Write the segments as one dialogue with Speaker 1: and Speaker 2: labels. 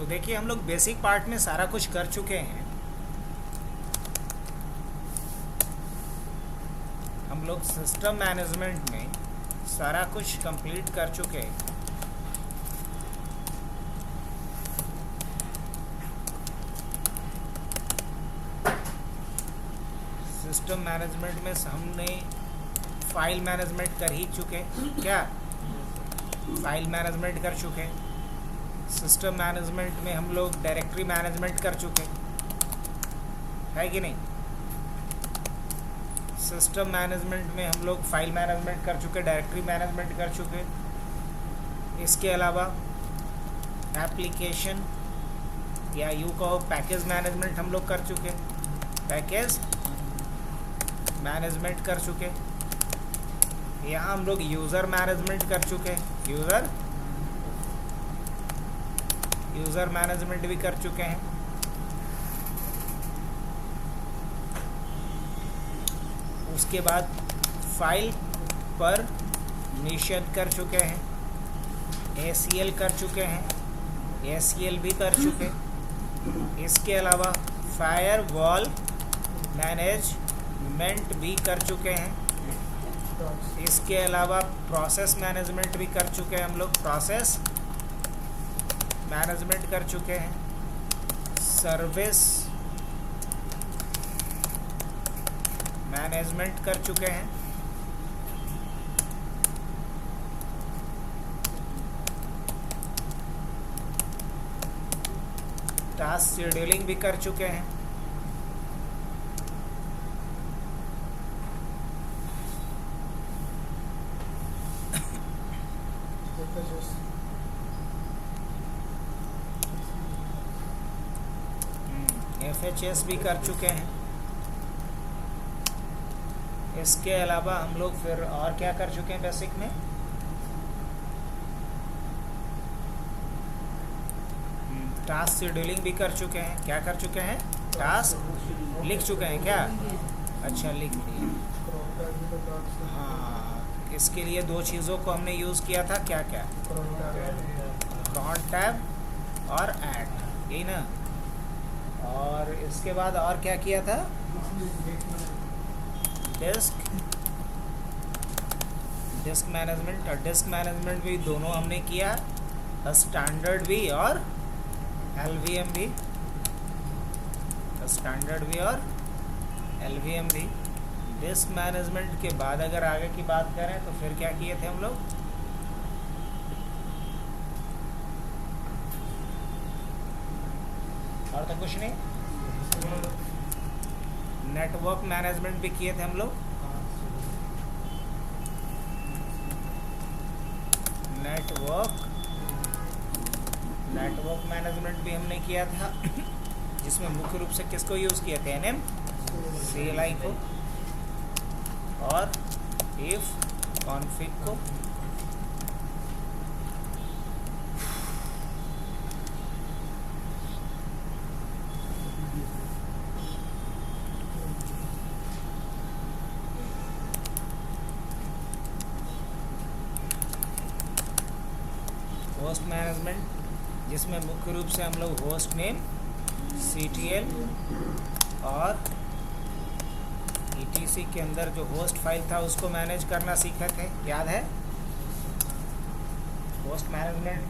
Speaker 1: तो देखिए हम लोग बेसिक पार्ट में सारा कुछ कर चुके हैं। हम लोग सिस्टम मैनेजमेंट में सारा कुछ कंप्लीट कर चुके हैं। सिस्टम मैनेजमेंट में हमने फाइल मैनेजमेंट कर ही चुके, क्या फाइल मैनेजमेंट कर चुके। सिस्टम मैनेजमेंट में हम लोग डायरेक्टरी मैनेजमेंट कर चुके, है कि नहीं। सिस्टम मैनेजमेंट में हम लोग फाइल मैनेजमेंट कर चुके, डायरेक्टरी मैनेजमेंट कर चुके। इसके अलावा एप्लीकेशन या यूँ कहो पैकेज मैनेजमेंट हम लोग कर चुके, पैकेज मैनेजमेंट कर चुके। यहाँ हम लोग यूज़र मैनेजमेंट कर चुके, यूज़र मैनेजमेंट भी कर चुके हैं। उसके बाद फाइल पर निषेध कर चुके हैं, ACL कर चुके हैं, ACL भी कर चुके। इसके अलावा फायरवॉल मैनेजमेंट भी कर चुके हैं। इसके अलावा प्रोसेस मैनेजमेंट भी कर चुके हैं हम लोग, प्रोसेस मैनेजमेंट कर चुके हैं। सर्विस मैनेजमेंट कर चुके हैं। टास्क शेड्यूलिंग भी कर चुके हैं। FHS भी कर चुके हैं। इसके अलावा हम लोग फिर और क्या कर चुके हैं बेसिक में, टास्क शेड्यूलिंग भी कर चुके हैं। क्या कर चुके हैं, टास्क लिख चुके हैं क्या, अच्छा लिख लिए। हाँ, इसके लिए दो चीज़ों को हमने यूज़ किया था, क्या क्या, cron टैब और ऐड, यही ना। और इसके बाद और क्या किया था, डिस्क मैनेजमेंट। और डिस्क मैनेजमेंट भी दोनों हमने किया, स्टैंडर्ड भी और LVM भी, स्टैंडर्ड भी और LVM भी। डिस्क मैनेजमेंट के बाद अगर आगे की बात करें तो फिर क्या किए थे हम लोग, और तो कुछ नहीं, नेटवर्क मैनेजमेंट भी किए थे हम लोग, नेटवर्क मैनेजमेंट भी हमने किया था, जिसमें मुख्य रूप से किसको यूज़ किए थे, NM CLI को और if config को। होस्ट मैनेजमेंट, जिसमें मुख्य रूप से हम लोग होस्ट नेम, CTL और ETC के अंदर जो होस्ट फाइल था उसको मैनेज करना सीखे थे, याद है, host management.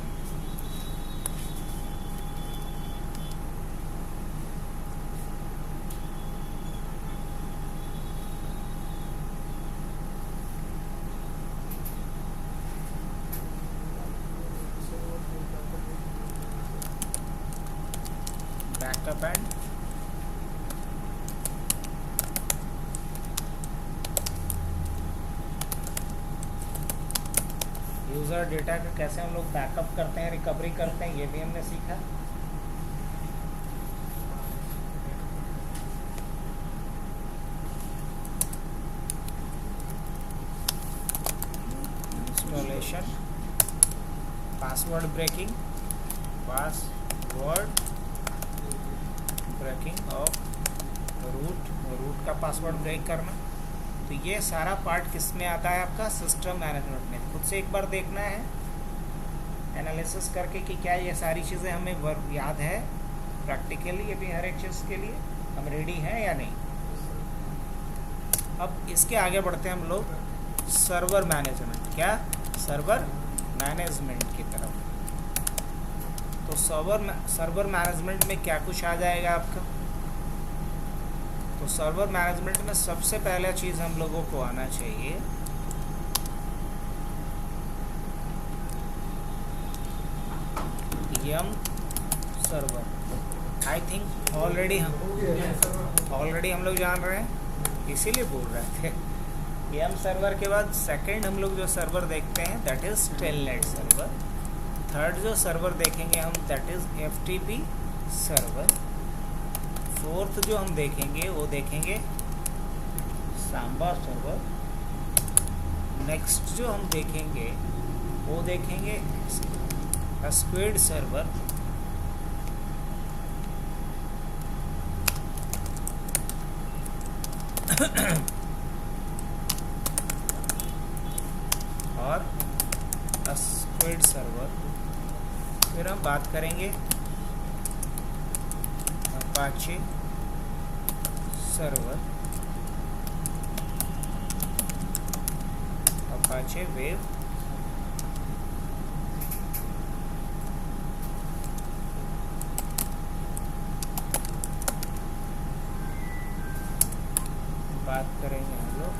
Speaker 1: Backup end user data का कैसे हम लोग बैकअप करते हैं, रिकवरी करते हैं, ये भी हमने सीखा। Installation, password breaking of root का पासवर्ड ब्रेक करना। तो ये सारा पार्ट किस में आता है आपका, सिस्टम मैनेजमेंट में। खुद से एक बार देखना है, एनालिसिस करके कि क्या ये सारी चीज़ें हमें याद है प्रैक्टिकली, ये भी हर एक चीज़ के लिए हम रेडी हैं या नहीं। अब इसके आगे बढ़ते हैं हम लोग सर्वर मैनेजमेंट, क्या सर्वर मैनेजमेंट की तरफ। तो सर्वर मैनेजमेंट में क्या कुछ आ जाएगा आपका। तो सर्वर मैनेजमेंट में सबसे पहला चीज़ हम लोगों को आना चाहिए यम सर्वर। आई थिंक ऑलरेडी हम लोग जान रहे हैं, इसीलिए बोल रहे थे। यम सर्वर के बाद सेकंड हम लोग जो सर्वर देखते हैं that is telnet server. Third जो सर्वर देखेंगे हम that is FTP server. Fourth जो हम देखेंगे वो देखेंगे सांबा सर्वर। नेक्स्ट जो हम देखेंगे वो देखेंगे स्क्विड सर्वर। और स्क्विड सर्वर। फिर हम बात करेंगे अपाचे सर्वर, अपाचे वेव, बात करेंगे हम लोग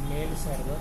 Speaker 1: mail server,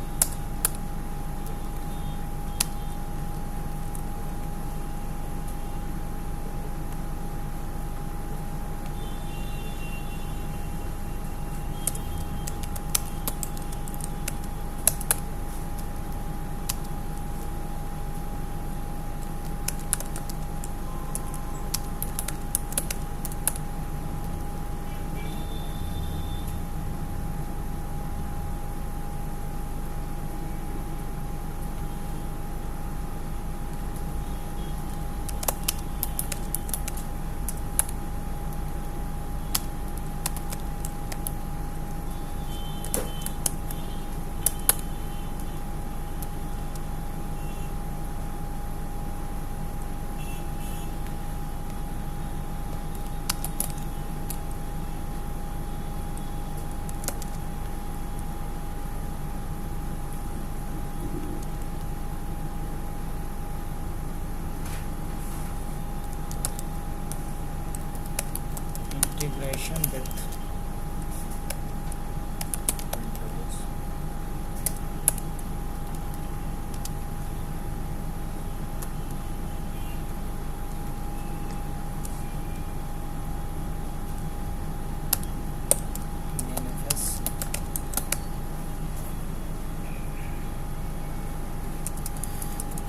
Speaker 1: integration with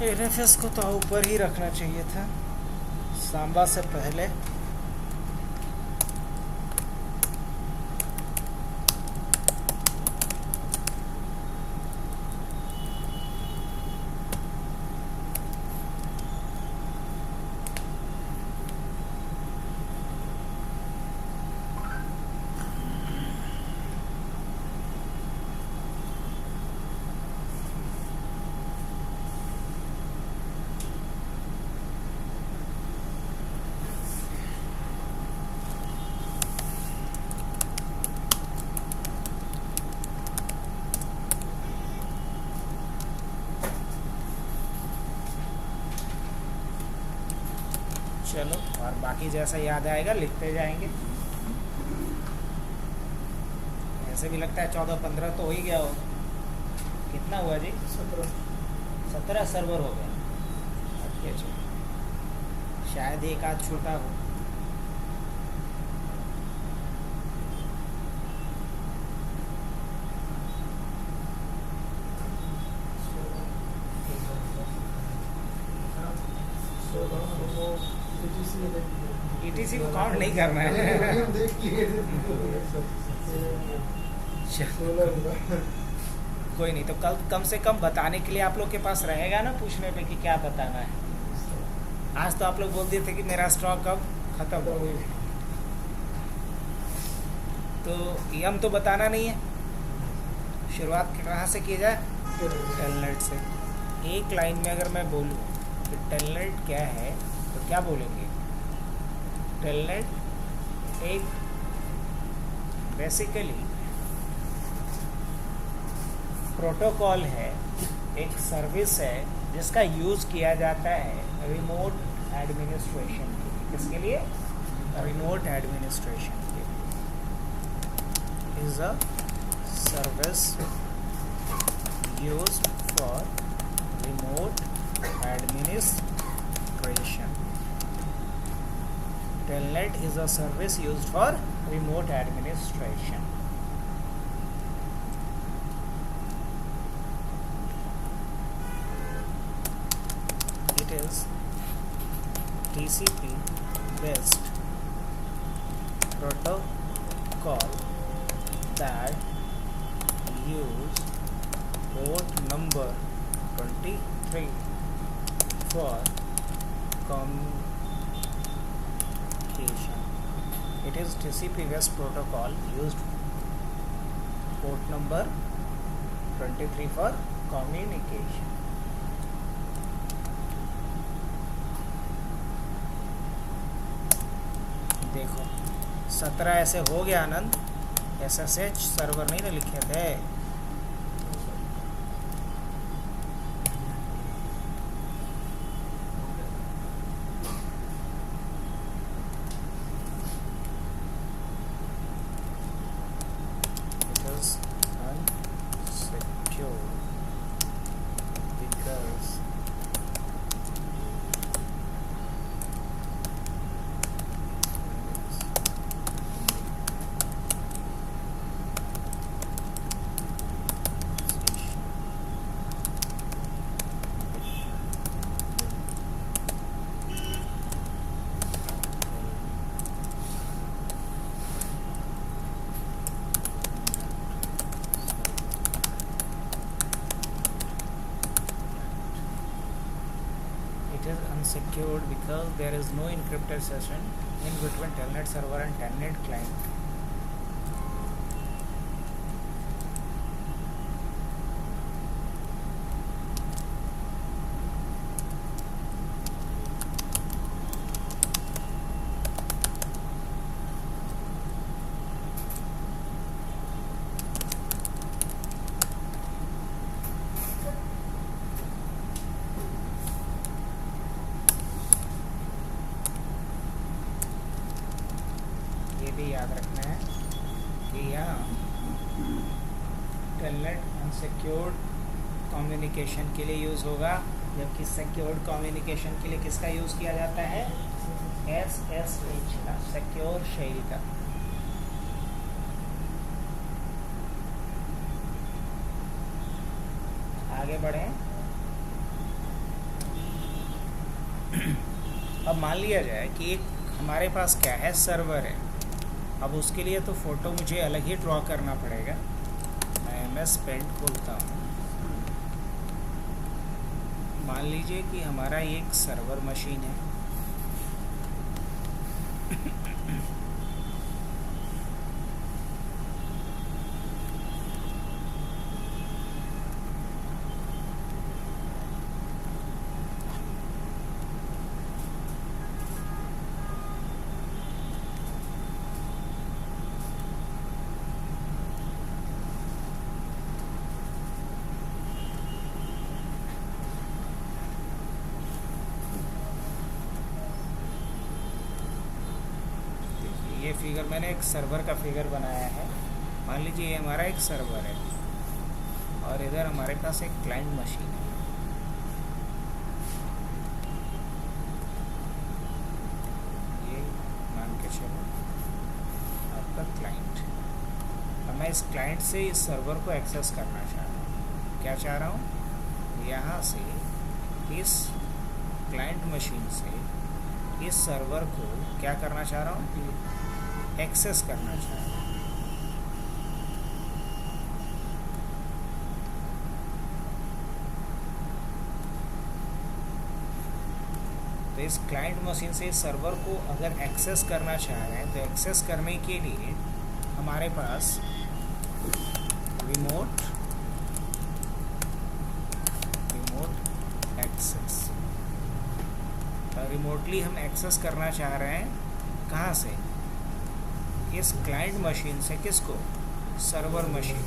Speaker 1: NFS को तो ऊपर ही रखना चाहिए था सांबा से पहले। चलो, और बाकी जैसा याद आएगा लिखते जाएंगे। ऐसे भी लगता है 14-15 तो हो ही गया हो। कितना हुआ जी? 17 सर्वर हो गया। अच्छा, शायद एक आध छोटा हो। ETC को काउंट नहीं करना है। कोई नहीं, तो कल कम से कम बताने के लिए आप लोग के पास रहेगा ना पूछने पे कि क्या बताना है। आज तो आप लोग बोल दिए थे कि मेरा स्टॉक अब खत्म हो गया, तो यम तो बताना नहीं है। शुरुआत कहाँ से की जाए? टेलनेट से। एक लाइन में अगर मैं बोलूँ कि टेलनेट क्या है तो क्या बोलेंगे? टेलनेट एक बेसिकली प्रोटोकॉल है, एक सर्विस है जिसका यूज़ किया जाता है रिमोट एडमिनिस्ट्रेशन के लिए। किसके लिए? रिमोट एडमिनिस्ट्रेशन के लिए। Is a service used for remote administration. Telnet is a service used for remote administration. It is TCP based protocol that use port number 23 for communication. It is TCP based protocol used port number 23 for communication. देखो 17 ऐसे हो गया आनंद। SSH server नहीं ना लिखे थे। It is unsecure because unsecured because there is no encrypted session in between telnet server and telnet client. भी याद रखना है कि यहाँ टेलनेट अनसिक्योर्ड कम्युनिकेशन के लिए यूज़ होगा, जबकि सिक्योर्ड कम्युनिकेशन के लिए किसका यूज़ किया जाता है? SSH का, सिक्योर शेल का। आगे बढ़ें। अब मान लिया जाए कि एक हमारे पास क्या है, सर्वर है। अब उसके लिए तो फ़ोटो मुझे अलग ही ड्रॉ करना पड़ेगा। मैं MS पेंट खोलता हूँ। मान लीजिए कि हमारा एक सर्वर मशीन है। ये फिगर मैंने एक सर्वर का फिगर बनाया है। मान लीजिए ये हमारा एक सर्वर है और इधर हमारे पास एक क्लाइंट मशीन है। ये मान के चलो आपका क्लाइंट। अब मैं इस क्लाइंट से इस सर्वर को एक्सेस करना चाह रहा हूँ। क्या चाह रहा हूँ? यहाँ से इस क्लाइंट मशीन से इस सर्वर को क्या करना चाह रहा हूँ, एक्सेस करना चाह रहा हूँ। तो इस क्लाइंट मशीन से इस सर्वर को अगर एक्सेस करना चाह रहे हैं तो एक्सेस करने के लिए हमारे पास रिमोट एक्सेस, रिमोटली हम एक्सेस करना चाह रहे हैं कहाँ से, इस क्लाइंट मशीन से, किसको, सर्वर मशीन।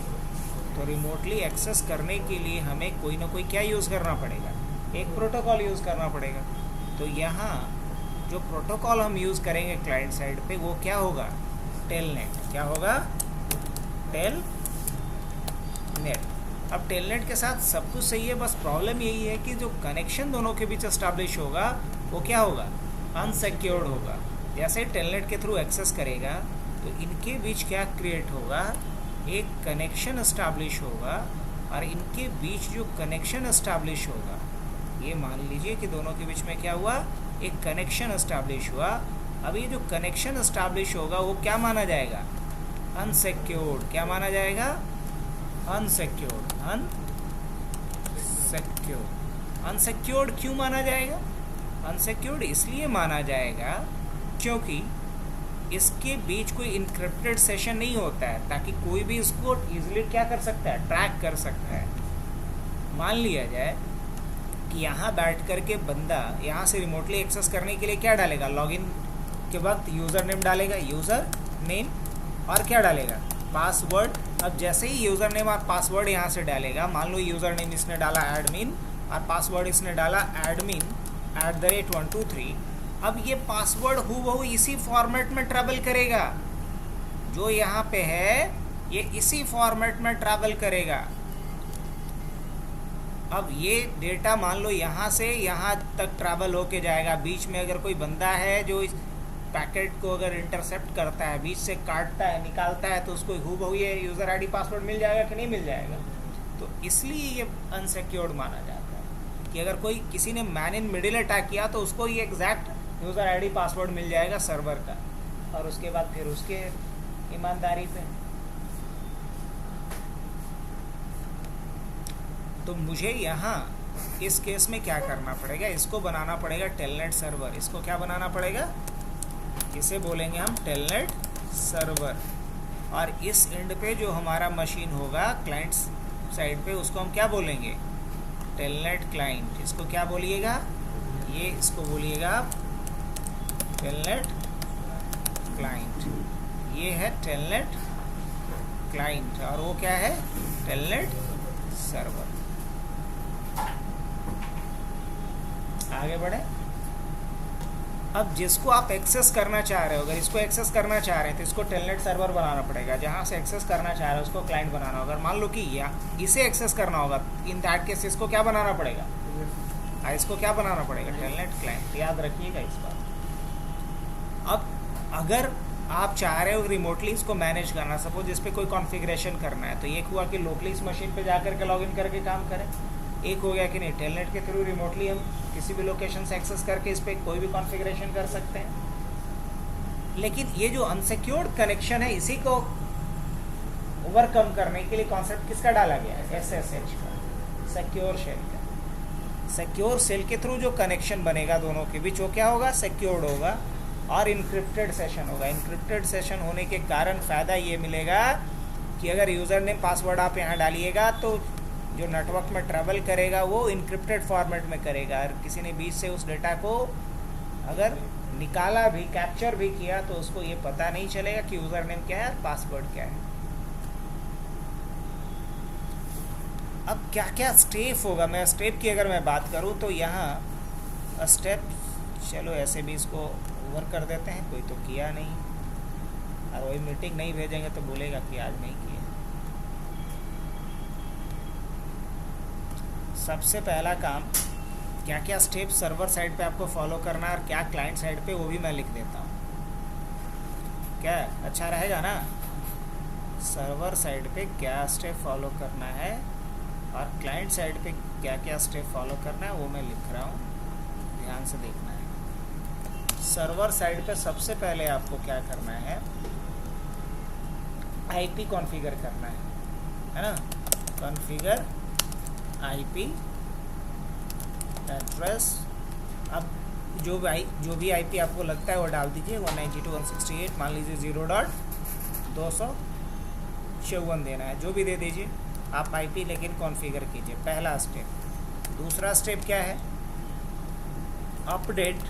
Speaker 1: तो रिमोटली एक्सेस करने के लिए हमें कोई ना कोई क्या यूज़ करना पड़ेगा, एक प्रोटोकॉल यूज़ करना पड़ेगा। तो यहाँ जो प्रोटोकॉल हम यूज़ करेंगे क्लाइंट साइड पे वो क्या होगा, टेलनेट। क्या होगा, टेलनेट। अब टेलनेट के साथ सब कुछ सही है, बस प्रॉब्लम यही है कि जो कनेक्शन दोनों के बीच एस्टैब्लिश होगा वो क्या होगा, अनसिक्योर्ड होगा। जैसे टेलनेट के थ्रू एक्सेस करेगा तो इनके बीच क्या क्रिएट होगा, एक कनेक्शन एस्टैब्लिश होगा, और इनके बीच जो कनेक्शन एस्टैब्लिश होगा, ये मान लीजिए कि दोनों के बीच में क्या हुआ, एक कनेक्शन एस्टैब्लिश हुआ। अब ये जो कनेक्शन एस्टैब्लिश होगा वो क्या माना जाएगा, अनसिक्योर्ड। क्या माना जाएगा, अनसिक्योर्ड। अनसिक्योर्ड क्यों माना जाएगा, अनसिक्योर्ड इसलिए माना जाएगा क्योंकि इसके बीच कोई इनक्रिप्टेड सेशन नहीं होता है, ताकि कोई भी इसको इजीली क्या कर सकता है, ट्रैक कर सकता है। मान लिया जाए कि यहाँ बैठ कर के बंदा यहाँ से रिमोटली एक्सेस करने के लिए क्या डालेगा, लॉगिन के वक्त यूज़र नेम डालेगा, यूज़र नेम, और क्या डालेगा, पासवर्ड। अब जैसे ही यूज़र नेम और पासवर्ड यहाँ से डालेगा, मान लो यूज़र नेम इसने डाला एडमिन और पासवर्ड इसने डाला एडमिन @123। अब ये पासवर्ड हूबहू इसी फॉर्मेट में ट्रैवल करेगा, जो यहाँ पे है ये इसी फॉर्मेट में ट्रैवल करेगा। अब ये डेटा मान लो यहाँ से यहाँ तक ट्रैवल होके जाएगा। बीच में अगर कोई बंदा है जो इस पैकेट को अगर इंटरसेप्ट करता है, बीच से काटता है, निकालता है, तो उसको हूबहू ये यूज़र आईडी पासवर्ड मिल जाएगा कि नहीं मिल जाएगा। तो इसलिए ये अनसिक्योर्ड माना जाता है कि अगर कोई किसी ने मैन इन मिडिल अटैक किया तो उसको ये एग्जैक्ट यूज़र आईडी पासवर्ड मिल जाएगा सर्वर का, और उसके बाद फिर उसके ईमानदारी पे। तो मुझे यहाँ इस केस में क्या करना पड़ेगा, इसको बनाना पड़ेगा टेलनेट सर्वर। इसको क्या बनाना पड़ेगा, इसे बोलेंगे हम टेलनेट सर्वर। और इस एंड पे जो हमारा मशीन होगा क्लाइंट साइड पे, उसको हम क्या बोलेंगे, टेलनेट क्लाइंट। इसको क्या बोलिएगा, ये इसको बोलिएगा टेलनेट क्लाइंट। ये है टेलनेट क्लाइंट और वो क्या है, टेलनेट सर्वर। आगे बढ़े। अब जिसको आप एक्सेस करना चाह रहे हो, अगर इसको एक्सेस करना चाह रहे हैं तो इसको टेलनेट सर्वर बनाना पड़ेगा। जहाँ से एक्सेस करना चाह रहे हो उसको क्लाइंट बनाना होगा। अगर मान लो कि इसे एक्सेस करना होगा, इन दैट केस इसको क्या बनाना पड़ेगा, इसको क्या बनाना पड़ेगा, टेलनेट क्लाइंट। याद रखिएगा इस बात। अब अगर आप चाह रहे हो रिमोटली इसको मैनेज करना, सपोज इस पर कोई कॉन्फ़िगरेशन करना है, तो एक हुआ कि लोकली इस मशीन पे जा करके लॉगिन करके काम करें। एक हो गया कि नहीं, टेलनेट के थ्रू रिमोटली हम किसी भी लोकेशन से एक्सेस करके इस पर कोई भी कॉन्फ़िगरेशन कर सकते हैं। लेकिन ये जो अनसिक्योर्ड कनेक्शन है, इसी को ओवरकम करने के लिए कॉन्सेप्ट किसका डाला गया है, SSH का, सिक्योर शेल का। सिक्योर शेल के थ्रू जो कनेक्शन बनेगा दोनों के बीच, वो क्या होगा, सिक्योर्ड होगा और इनक्रिप्टेड सेशन होगा। इनक्रिप्टेड सेशन होने के कारण फ़ायदा ये मिलेगा कि अगर यूज़र नेम पासवर्ड आप यहाँ डालिएगा तो जो नेटवर्क में ट्रैवल करेगा वो इनक्रिप्टेड फॉर्मेट में करेगा। और किसी ने बीच से उस डेटा को अगर निकाला भी, कैप्चर भी किया, तो उसको ये पता नहीं चलेगा कि यूज़र नेम क्या है और पासवर्ड क्या है। अब क्या क्या स्टेप होगा, मैं स्टेप की अगर मैं बात करूँ तो यहाँ स्टेप, चलो ऐसे भी इसको ओवर कर देते हैं, कोई तो किया नहीं, और वही मीटिंग नहीं भेजेंगे तो बोलेगा कि आज नहीं किया। सबसे पहला काम, क्या क्या स्टेप सर्वर साइड पे आपको फॉलो करना है और क्या क्लाइंट साइड पे, वो भी मैं लिख देता हूँ। क्या अच्छा रहेगा ना, सर्वर साइड पे क्या स्टेप फॉलो करना है और क्लाइंट साइड पे क्या क्या स्टेप फॉलो करना है, वो मैं लिख रहा हूँ, ध्यान से देखना है। सर्वर साइड पे सबसे पहले आपको क्या करना है, आईपी कॉन्फ़िगर करना है ना। Configure IP address. अब जो भी आईपी आपको लगता है वो डाल दीजिए। 192.168 मान लीजिए 0.254 देना है, जो भी दे दीजिए आप आईपी, लेकिन कॉन्फ़िगर कीजिए, पहला स्टेप। दूसरा स्टेप क्या है, update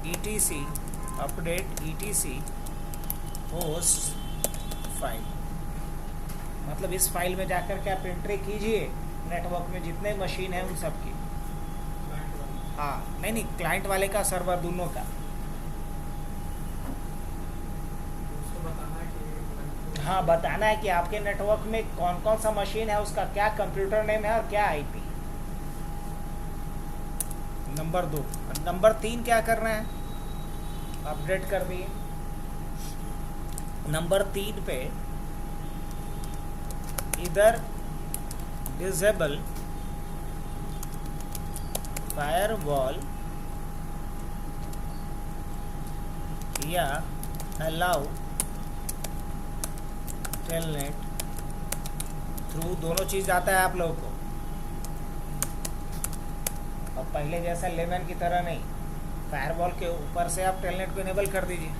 Speaker 1: ETC, update ETC host file. मतलब इस फाइल में जाकर के आप एंट्री कीजिए नेटवर्क में जितने मशीन हैं उन सब की। हाँ, नहीं, क्लाइंट वाले का, सर्वर दोनों का। हाँ, बताना है कि आपके नेटवर्क में कौन कौन सा मशीन है, उसका क्या कंप्यूटर नेम है और क्या आईपी। नंबर 2। नंबर 3 क्या करना है, अपडेट कर दिए। नंबर 3 पे इधर डिसेबल फायरवॉल या अलाउ टेलनेट थ्रू, दोनों चीज़ आता है आप लोगों को। अब पहले जैसा 11 की तरह नहीं, फायरवॉल के ऊपर से आप टेलनेट को इनेबल कर दीजिए।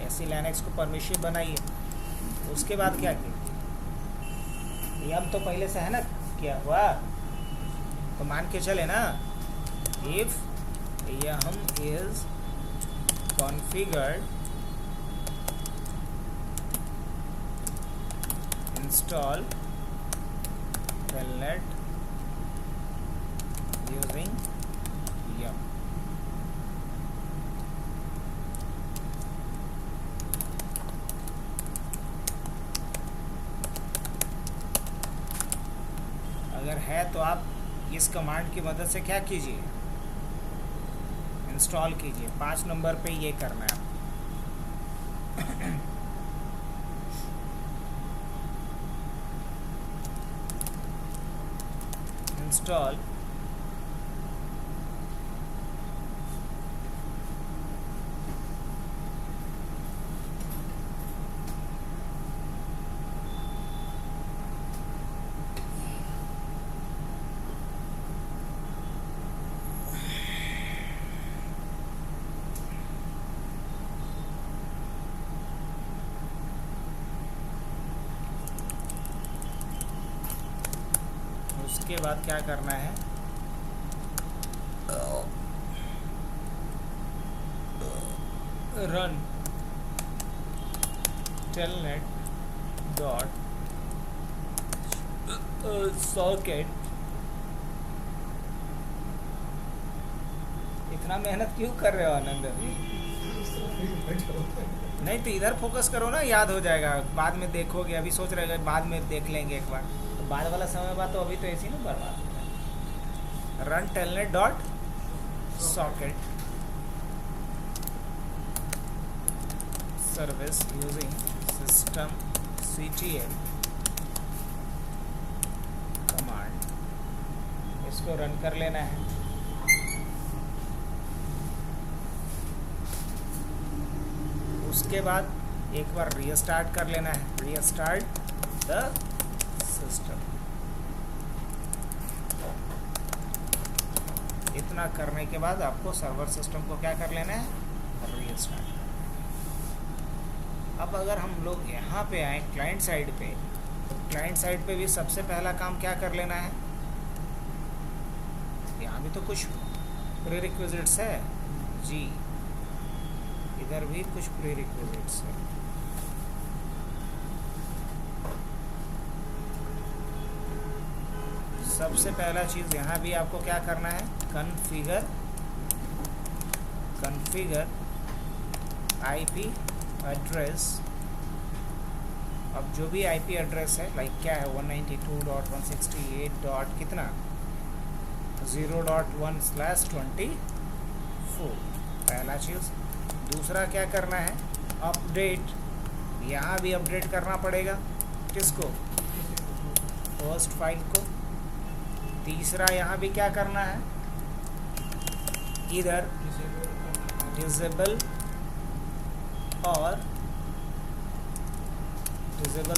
Speaker 1: ऐसी लाइनेक्स को परमिशन बनाइए। उसके बाद क्या किया, यम तो पहले से है ना क्या हुआ, तो मान के चले ना, if yum is configured install telnet using yum. अगर है तो आप इस कमांड की मदद से क्या कीजिए, इंस्टॉल कीजिए। 5 नंबर पे ये करना है इंस्टॉल उसके बाद क्या करना है, रन टेलनेट डॉट सॉकेट। इतना मेहनत क्यों कर रहे हो आनंद? नहीं तो इधर फोकस करो ना, याद हो जाएगा, बाद में देखोगे। अभी सोच रहे हो बाद में देख लेंगे एक बार, तो बाद वाला समय बाद, तो अभी तो ऐसी ना बर्बाद हो जाए। Run telnet dot socket service using system CTL command, इसको रन कर लेना है। उसके बाद एक बार रीस्टार्ट कर लेना है, रीस्टार्ट द सिस्टम। इतना करने के बाद आपको सर्वर सिस्टम को क्या कर लेना है, रीस्टार्ट। अब अगर हम लोग यहाँ पे आए क्लाइंट साइड पे, तो क्लाइंट साइड पे भी सबसे पहला काम क्या कर लेना है, यहाँ भी तो कुछ प्रीरिक्विजिट्स है जी, इधर भी कुछ प्रीरिक्विजिट्स है। सबसे पहला चीज़ यहाँ भी आपको क्या करना है, कॉन्फ़िगर IP एड्रेस। अब जो भी IP एड्रेस है, लाइक क्या है, 192.168. कितना 0.1/24 पहला चीज़। दूसरा क्या करना है, अपडेट, यहाँ भी अपडेट करना पड़ेगा किसको, फर्स्ट फाइल को। तीसरा यहाँ भी क्या करना है, इधर डिसेबल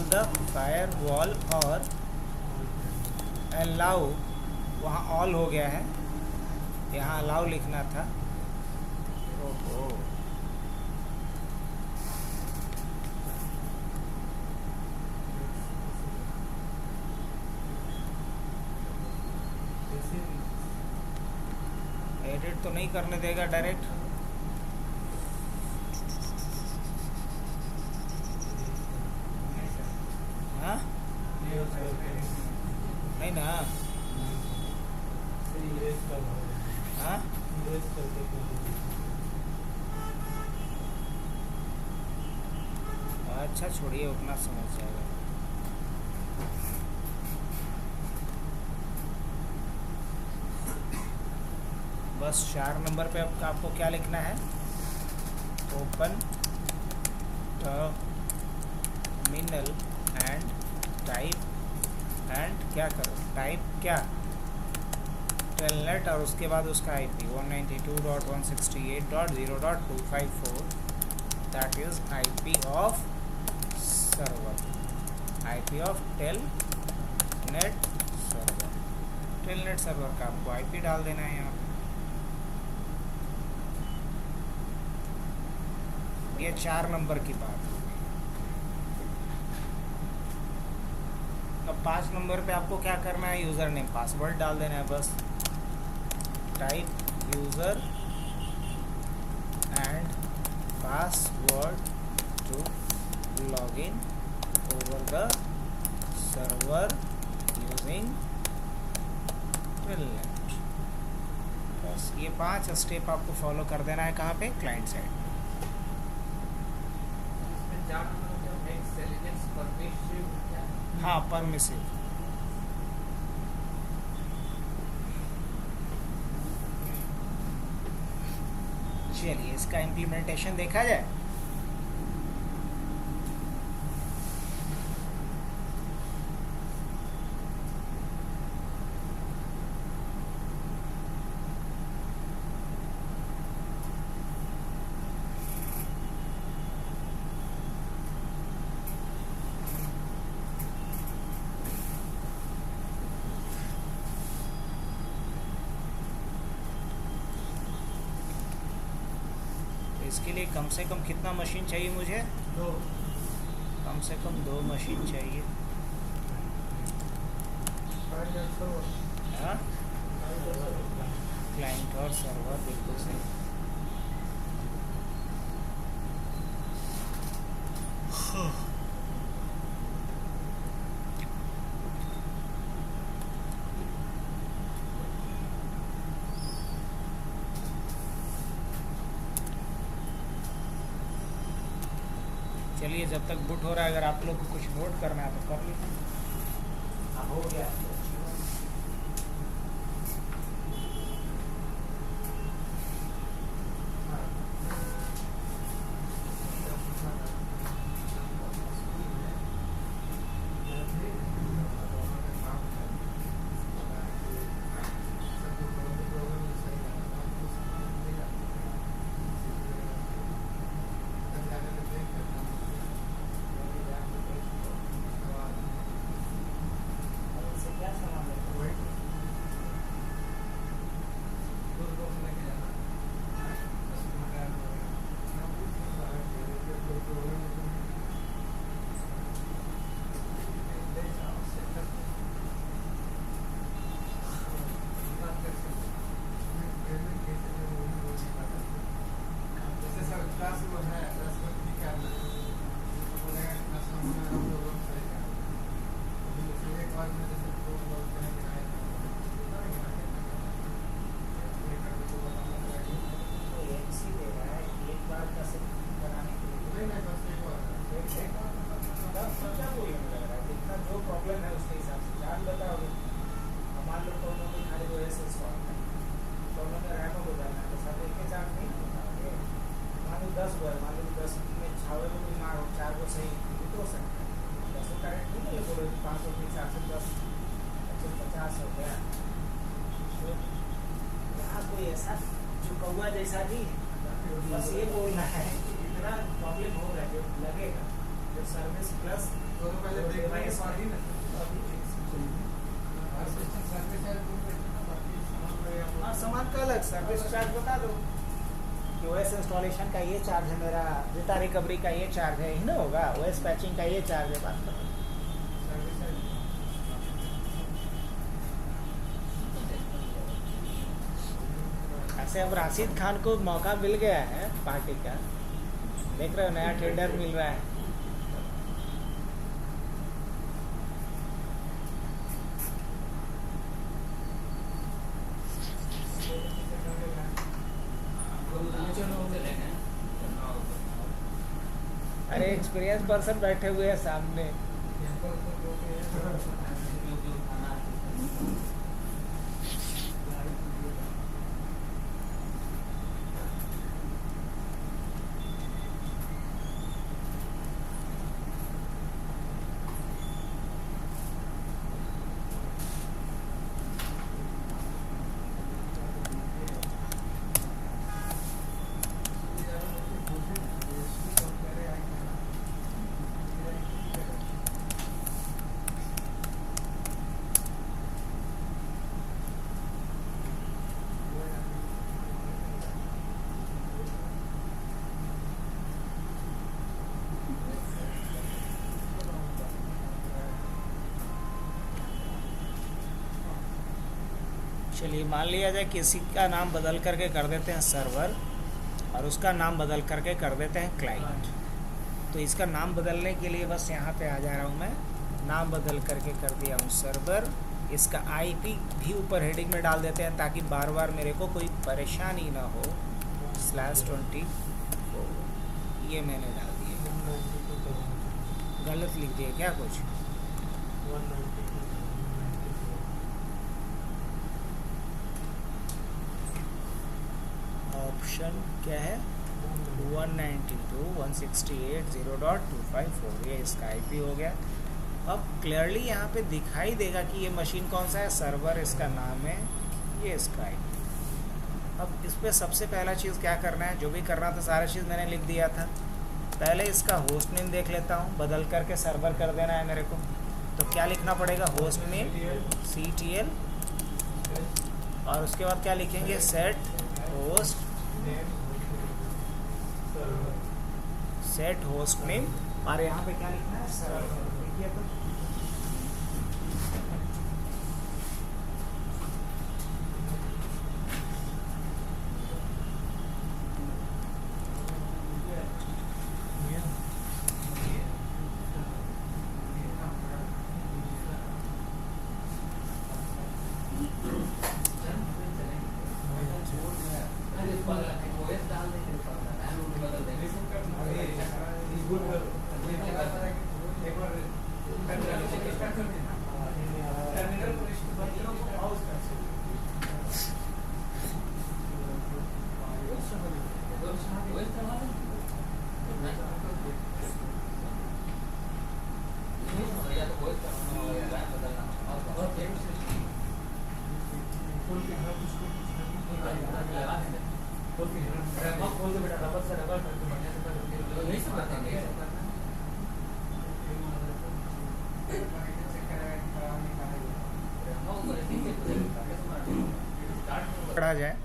Speaker 1: द फायरवॉल और अलाउ, वहाँ ऑल हो गया है, यहाँ अलाउ लिखना था। ओहो, एडिट तो नहीं करने देगा डायरेक्ट। हाँ नहीं ना, हाँ अच्छा छोड़िए, उतना समझ जाएगा। बस 4 नंबर पे अब आपको क्या लिखना है, open terminal and type, and क्या करो, टाइप क्या, टेलनेट और उसके बाद उसका IP 192.168.0.254, that is IP of server, IP of telnet server. Telnet server का आपको आईपी डाल देना है यहाँ पे। ये 4 नंबर की बात है। अब 5 नंबर पे आपको क्या करना है, यूज़र नेम पासवर्ड डाल देना है बस। Type user and password to log in over the server using telnet. बस ये 5 स्टेप आपको फॉलो कर देना है, कहाँ पे, क्लाइंट साइड। हाँ परमिसिव। चलिए इसका इम्प्लीमेंटेशन देखा जाए। इसके लिए कम से कम कितना मशीन चाहिए मुझे, 2, कम से कम 2 मशीन चाहिए। हाँ क्लाइंट और सर्वर, बिल्कुल सही। चलिए जब तक बुट हो रहा है, अगर आप लोग को कुछ नोट करना है तो कर लीजिए। हो गया 10 हुआ है, मान लो 10 में 6 में कोई मार 4 को सही भी तो हो सकता है, 10 को करेक्ट नहीं है, बोलो 500 के हिसाब से 10 50 हो गया। तो यहाँ कोई ऐसा चुकौआ जैसा नहीं है, बस ये बोलना है इतना प्रॉब्लम हो रहा है जो लगेगा, जो सर्विस प्लस
Speaker 2: तो पहले डिवाइस वाली ना
Speaker 1: और सामान का अलग सर्विस चार्ज बता दो कि ओएस इंस्टॉलेशन का ये चार्ज है, मेरा डेटा रिकवरी का ये चार्ज है, ही ना होगा, ओएस पैचिंग का ये चार्ज है, बात करो। ऐसे अब राशिद खान को मौका मिल गया है पार्टी का, देख रहे हो नया टेंडर मिल रहा है। अरे एक्सपीरियंस पर्सन बैठे हुए हैं सामने। चलिए मान लिया जाए किसी का नाम बदल करके कर देते हैं सर्वर और उसका नाम बदल करके कर देते हैं क्लाइंट। तो इसका नाम बदलने के लिए बस यहाँ पे आ जा रहा हूँ मैं, नाम बदल करके कर दिया हूँ सर्वर, इसका आईपी भी ऊपर हेडिंग में डाल देते हैं ताकि बार बार मेरे को कोई परेशानी ना हो। /24 ये मैंने डाल दिया, गलत लिख दिया क्या कुछ? ऑप्शन क्या है? 192.168.0.254, ये इसका आईपी हो गया। अब क्लियरली यहाँ पे दिखाई देगा कि ये मशीन कौन सा है, सर्वर इसका नाम है, ये इसका आईपी। अब इस पर सबसे पहला चीज़ क्या करना है, जो भी करना था सारा चीज़ मैंने लिख दिया था। पहले इसका होस्ट नेम देख लेता हूँ, बदल करके सर्वर कर देना है मेरे को। तो क्या लिखना पड़ेगा, होस्ट नेम CTL, और उसके बाद क्या लिखेंगे, सेट होस्ट नेम, और यहाँ पे क्या लिखना है, सर्वर। देखिए तो पढ़ा जाए।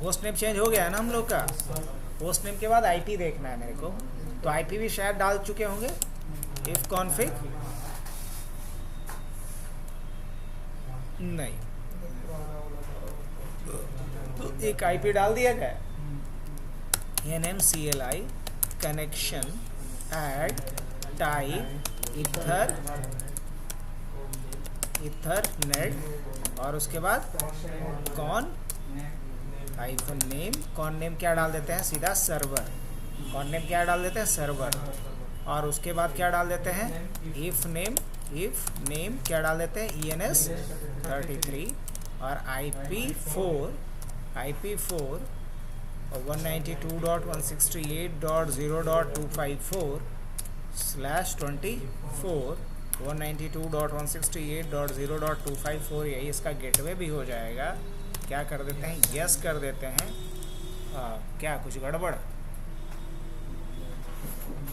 Speaker 1: होस्ट नेम चेंज हो गया है ना हम लोग का। होस्ट नेम के बाद आईपी देखना है मेरे को, तो आईपी भी शायद डाल चुके होंगे। इफ कॉन्फिग नहीं, तो एक आईपी डाल दिया गया, NMCLI connection add type Ethernet, और उसके बाद कॉन नेम, कॉन नेम क्या डाल देते हैं, सीधा सर्वर। कॉन नेम क्या डाल देते हैं, सर्वर, और उसके बाद क्या डाल देते हैं, इफ नेम क्या डाल देते हैं, ENS33, और IP4 और 192.168.0.254/24 192.168.0.254 यही इसका गेटवे भी हो जाएगा। क्या कर देते हैं, यस कर देते हैं। क्या कुछ गड़बड़?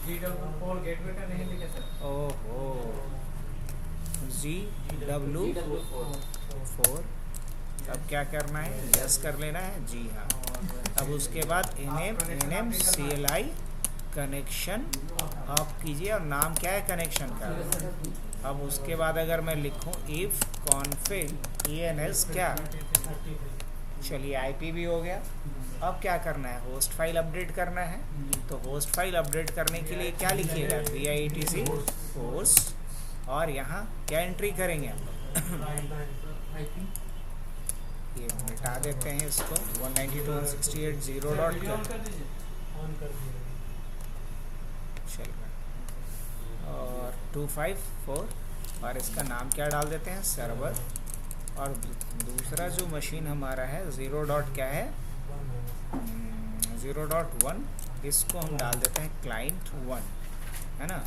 Speaker 2: GW4 गेटवे का नहीं लिखे सर।
Speaker 1: ओहो, GW4। अब क्या करना है, यस कर लेना है। जी हाँ। अब उसके बाद NMCLI कनेक्शन ऑफ कीजिए और नाम क्या है कनेक्शन का। अब उसके बाद अगर मैं लिखूं इफ कॉन्फिग ENS क्या, चलिए IP भी हो गया। अब क्या करना है, होस्ट फाइल अपडेट करना है। तो होस्ट फाइल अपडेट करने के लिए क्या लिखिएगा, VIETC होस्ट, और यहाँ क्या एंट्री करेंगे हम लोग ये मिटा देते हैं इसको 192.168.0. चल रहा और 254 और इसका नाम क्या डाल देते हैं, सर्वर। और दूसरा जो मशीन हमारा है 0. क्या है 0.1, इसको हम डाल देते हैं क्लाइंट 1, है ना।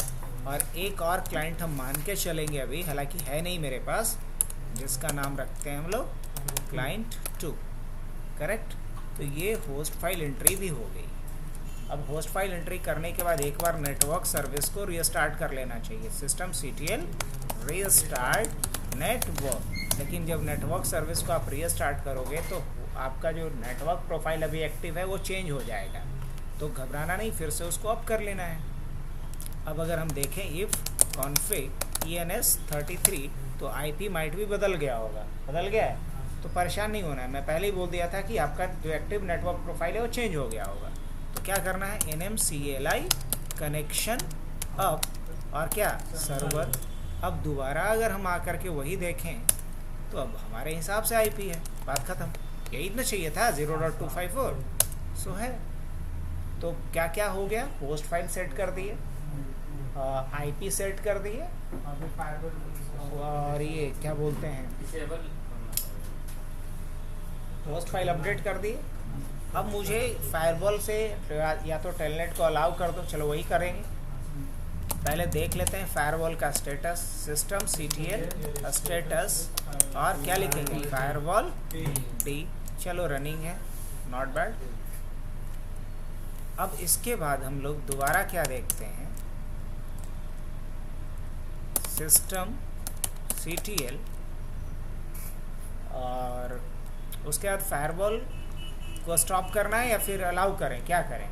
Speaker 1: और एक और क्लाइंट हम मान के चलेंगे अभी, हालांकि है नहीं मेरे पास, जिसका नाम रखते हैं हम लोग क्लाइंट 2। करेक्ट। तो ये होस्ट फाइल एंट्री भी हो गई। अब होस्ट फाइल एंट्री करने के बाद एक बार नेटवर्क सर्विस को रीस्टार्ट कर लेना चाहिए, सिस्टम CTL रीस्टार्ट नेटवर्क। लेकिन जब नेटवर्क सर्विस को आप रीस्टार्ट करोगे तो आपका जो नेटवर्क प्रोफाइल अभी एक्टिव है वो चेंज हो जाएगा, तो घबराना नहीं, फिर से उसको अप कर लेना है। अब अगर हम देखें इफ़ कॉन्फिग ENS 33 तो IP माइट भी बदल गया होगा, बदल गया है तो परेशान नहीं होना है। मैं पहले ही बोल दिया था कि आपका जो एक्टिव नेटवर्क प्रोफाइल है वो चेंज हो गया होगा। तो क्या करना है, NMCLI कनेक्शन अप और क्या सर्वर। अब दोबारा अगर हम आकर के वही देखें तो अब हमारे हिसाब से IP है, बात ख़त्म। यही तो चाहिए था 0.254 सो है। तो क्या क्या हो गया, होस्ट फाइल सेट कर दिए, IP सेट कर दिए, और ये क्या बोलते हैं होस्ट फाइल अपडेट कर दिए। अब मुझे फायरवॉल से या तो टेलनेट को अलाउ कर दो, चलो वही करेंगे। पहले देख लेते हैं फायरवॉल का स्टेटस, सिस्टम CTL स्टेटस, और क्या लिखेंगे फायरवॉल D। चलो रनिंग है, नॉट बैड। अब इसके बाद हम लोग दोबारा क्या देखते हैं, सिस्टम CTL, और उसके बाद फायरवॉल को स्टॉप करना है या फिर अलाउ करें, क्या करें।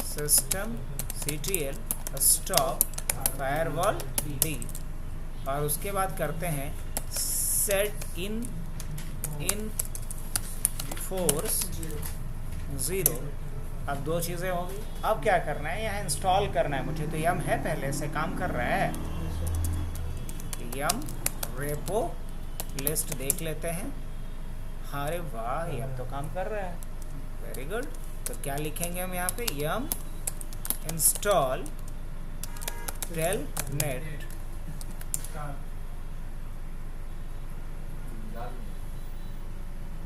Speaker 1: System CTL stop firewall D, और उसके बाद करते हैं सेट इन फोर्स 0। अब दो चीज़ें होंगी। अब क्या करना है, यहाँ इंस्टॉल करना है मुझे, तो यम है पहले से काम कर रहा है। यम रेपो लिस्ट देख लेते हैं, अरे वाह ये अब तो काम कर रहा है, वेरी गुड। तो क्या लिखेंगे हम यहाँ पे, यम इंस्टॉल टेलनेट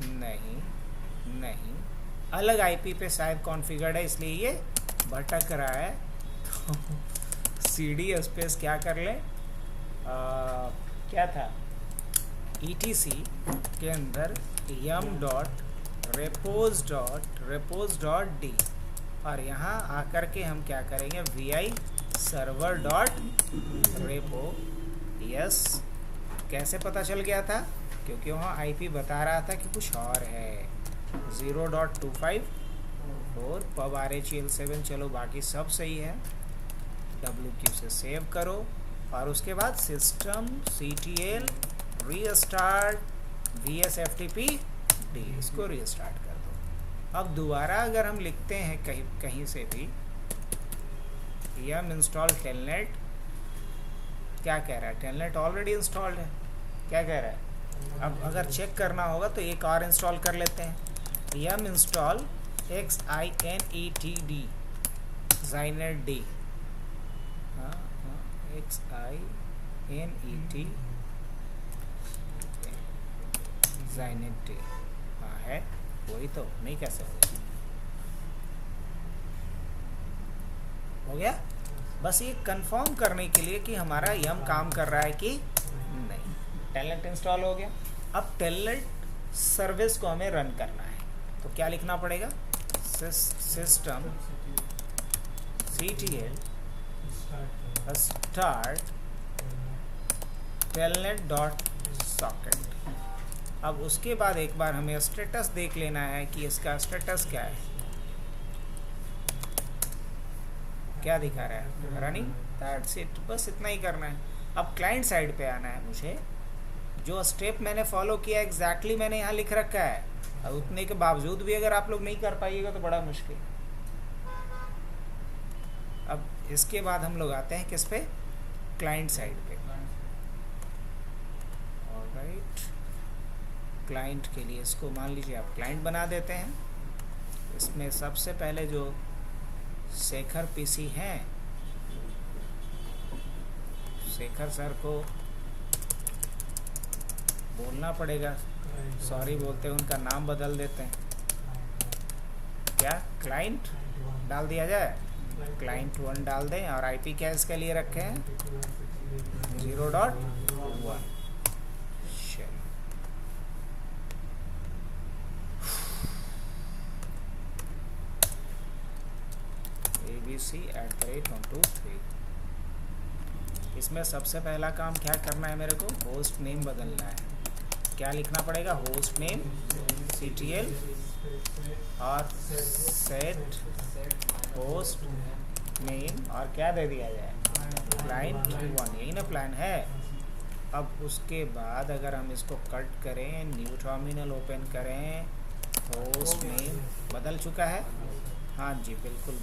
Speaker 1: नहीं अलग IP पे शायद कॉन्फ़िगर्ड है, इसलिए ये भटक रहा है। तो CD स्पेस क्या कर ले, क्या था ETC के अंदर yum.repos.d, और यहाँ आकर के हम क्या करेंगे vi server.repo। यस, कैसे पता चल गया था, क्योंकि वहाँ IP बता रहा था कि कुछ और है 0.254 पब RHEL7। चलो बाकी सब सही है, WQ से सेव करो, और उसके बाद system CTL restart VSFTP D, इसको रीस्टार्ट कर दो। अब दोबारा अगर हम लिखते हैं कहीं से भी यम इंस्टॉल टेलनेट, क्या कह रहा है, टेलनेट ऑलरेडी इंस्टॉल्ड है, क्या कह रहा है। अब अगर चेक करना होगा तो एक और इंस्टॉल कर लेते हैं, यम इंस्टॉल XINETD XINET, हाँ XINET XINET हाँ है। वही तो नहीं, कैसे हो गया? बस ये कंफर्म करने के लिए कि हमारा यम काम कर रहा है कि नहीं। टेलनेट इंस्टॉल हो गया। अब टेलनेट सर्विस को हमें रन करना है, तो क्या लिखना पड़ेगा? System ctl start telnet.socket। अब उसके बाद एक बार हमें स्टेटस देख लेना है कि इसका स्टेटस क्या है, क्या दिखा रहा है, रनिंग, दैट्स इट, बस इतना ही करना है। अब क्लाइंट साइड पे आना है मुझे, जो स्टेप मैंने फॉलो किया एग्जैक्टली मैंने यहाँ लिख रखा है। अब उतने के बावजूद भी अगर आप लोग नहीं कर पाइएगा तो बड़ा मुश्किल। अब इसके बाद हम लोग आते हैं किस पे? क्लाइंट साइड पे। ऑलराइट, क्लाइंट के लिए इसको मान लीजिए आप क्लाइंट बना देते हैं। इसमें सबसे पहले जो शेखर पीसी हैं, शेखर सर को बोलना पड़ेगा, सॉरी बोलते हैं, उनका नाम बदल देते हैं। क्या क्लाइंट डाल दिया जाए? क्लाइंट 1 डाल दें और आईपी क्या इसके लिए रखे हैं? 0.1। abc@123। इसमें सबसे पहला काम क्या करना है मेरे को? होस्ट नेम बदलना है। क्या लिखना पड़ेगा? होस्ट नेम ctl और सेट होस्ट नेम और क्या दे दिया जाए? क्लाइंट 1। यही ना प्लान है। अब उसके बाद अगर हम इसको कट करें, न्यू टर्मिनल ओपन करें, होस्ट नेम बदल चुका है। हाँ जी बिल्कुल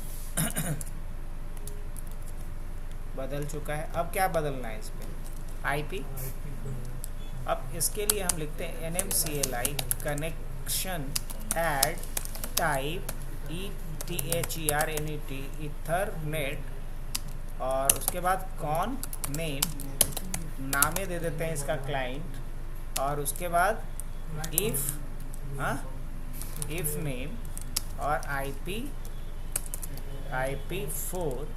Speaker 1: बदल चुका है। अब क्या बदलना है इस पर? आईपी। अब इसके लिए हम लिखते हैं nmcli connection add type ethernet Ethernet और उसके बाद कॉन नेम नामे दे देते हैं इसका क्लाइंट और उसके बाद इफ नेम और IP 4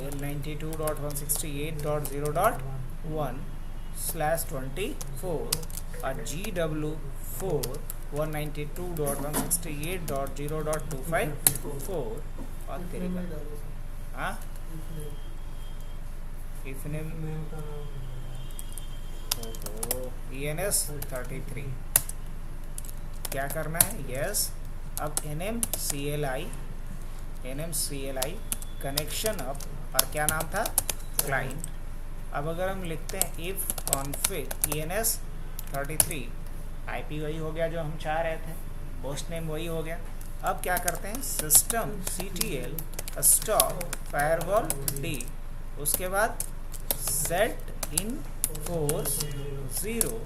Speaker 1: 92.168.0.1/24 और GW4 192.168.0.254 और तरीका इफ नेम ENS 33 क्या करना है? यस। अब nmcli कनेक्शन अप और क्या नाम था? क्लाइंट। अब अगर हम लिखते हैं इफ कॉन्फिग ENS 33, IP वही हो गया जो हम चाह रहे थे, होस्ट नेम वही हो गया। अब क्या करते हैं? System ctl stop firewall D, उसके बाद सेट इन फोर्स 0।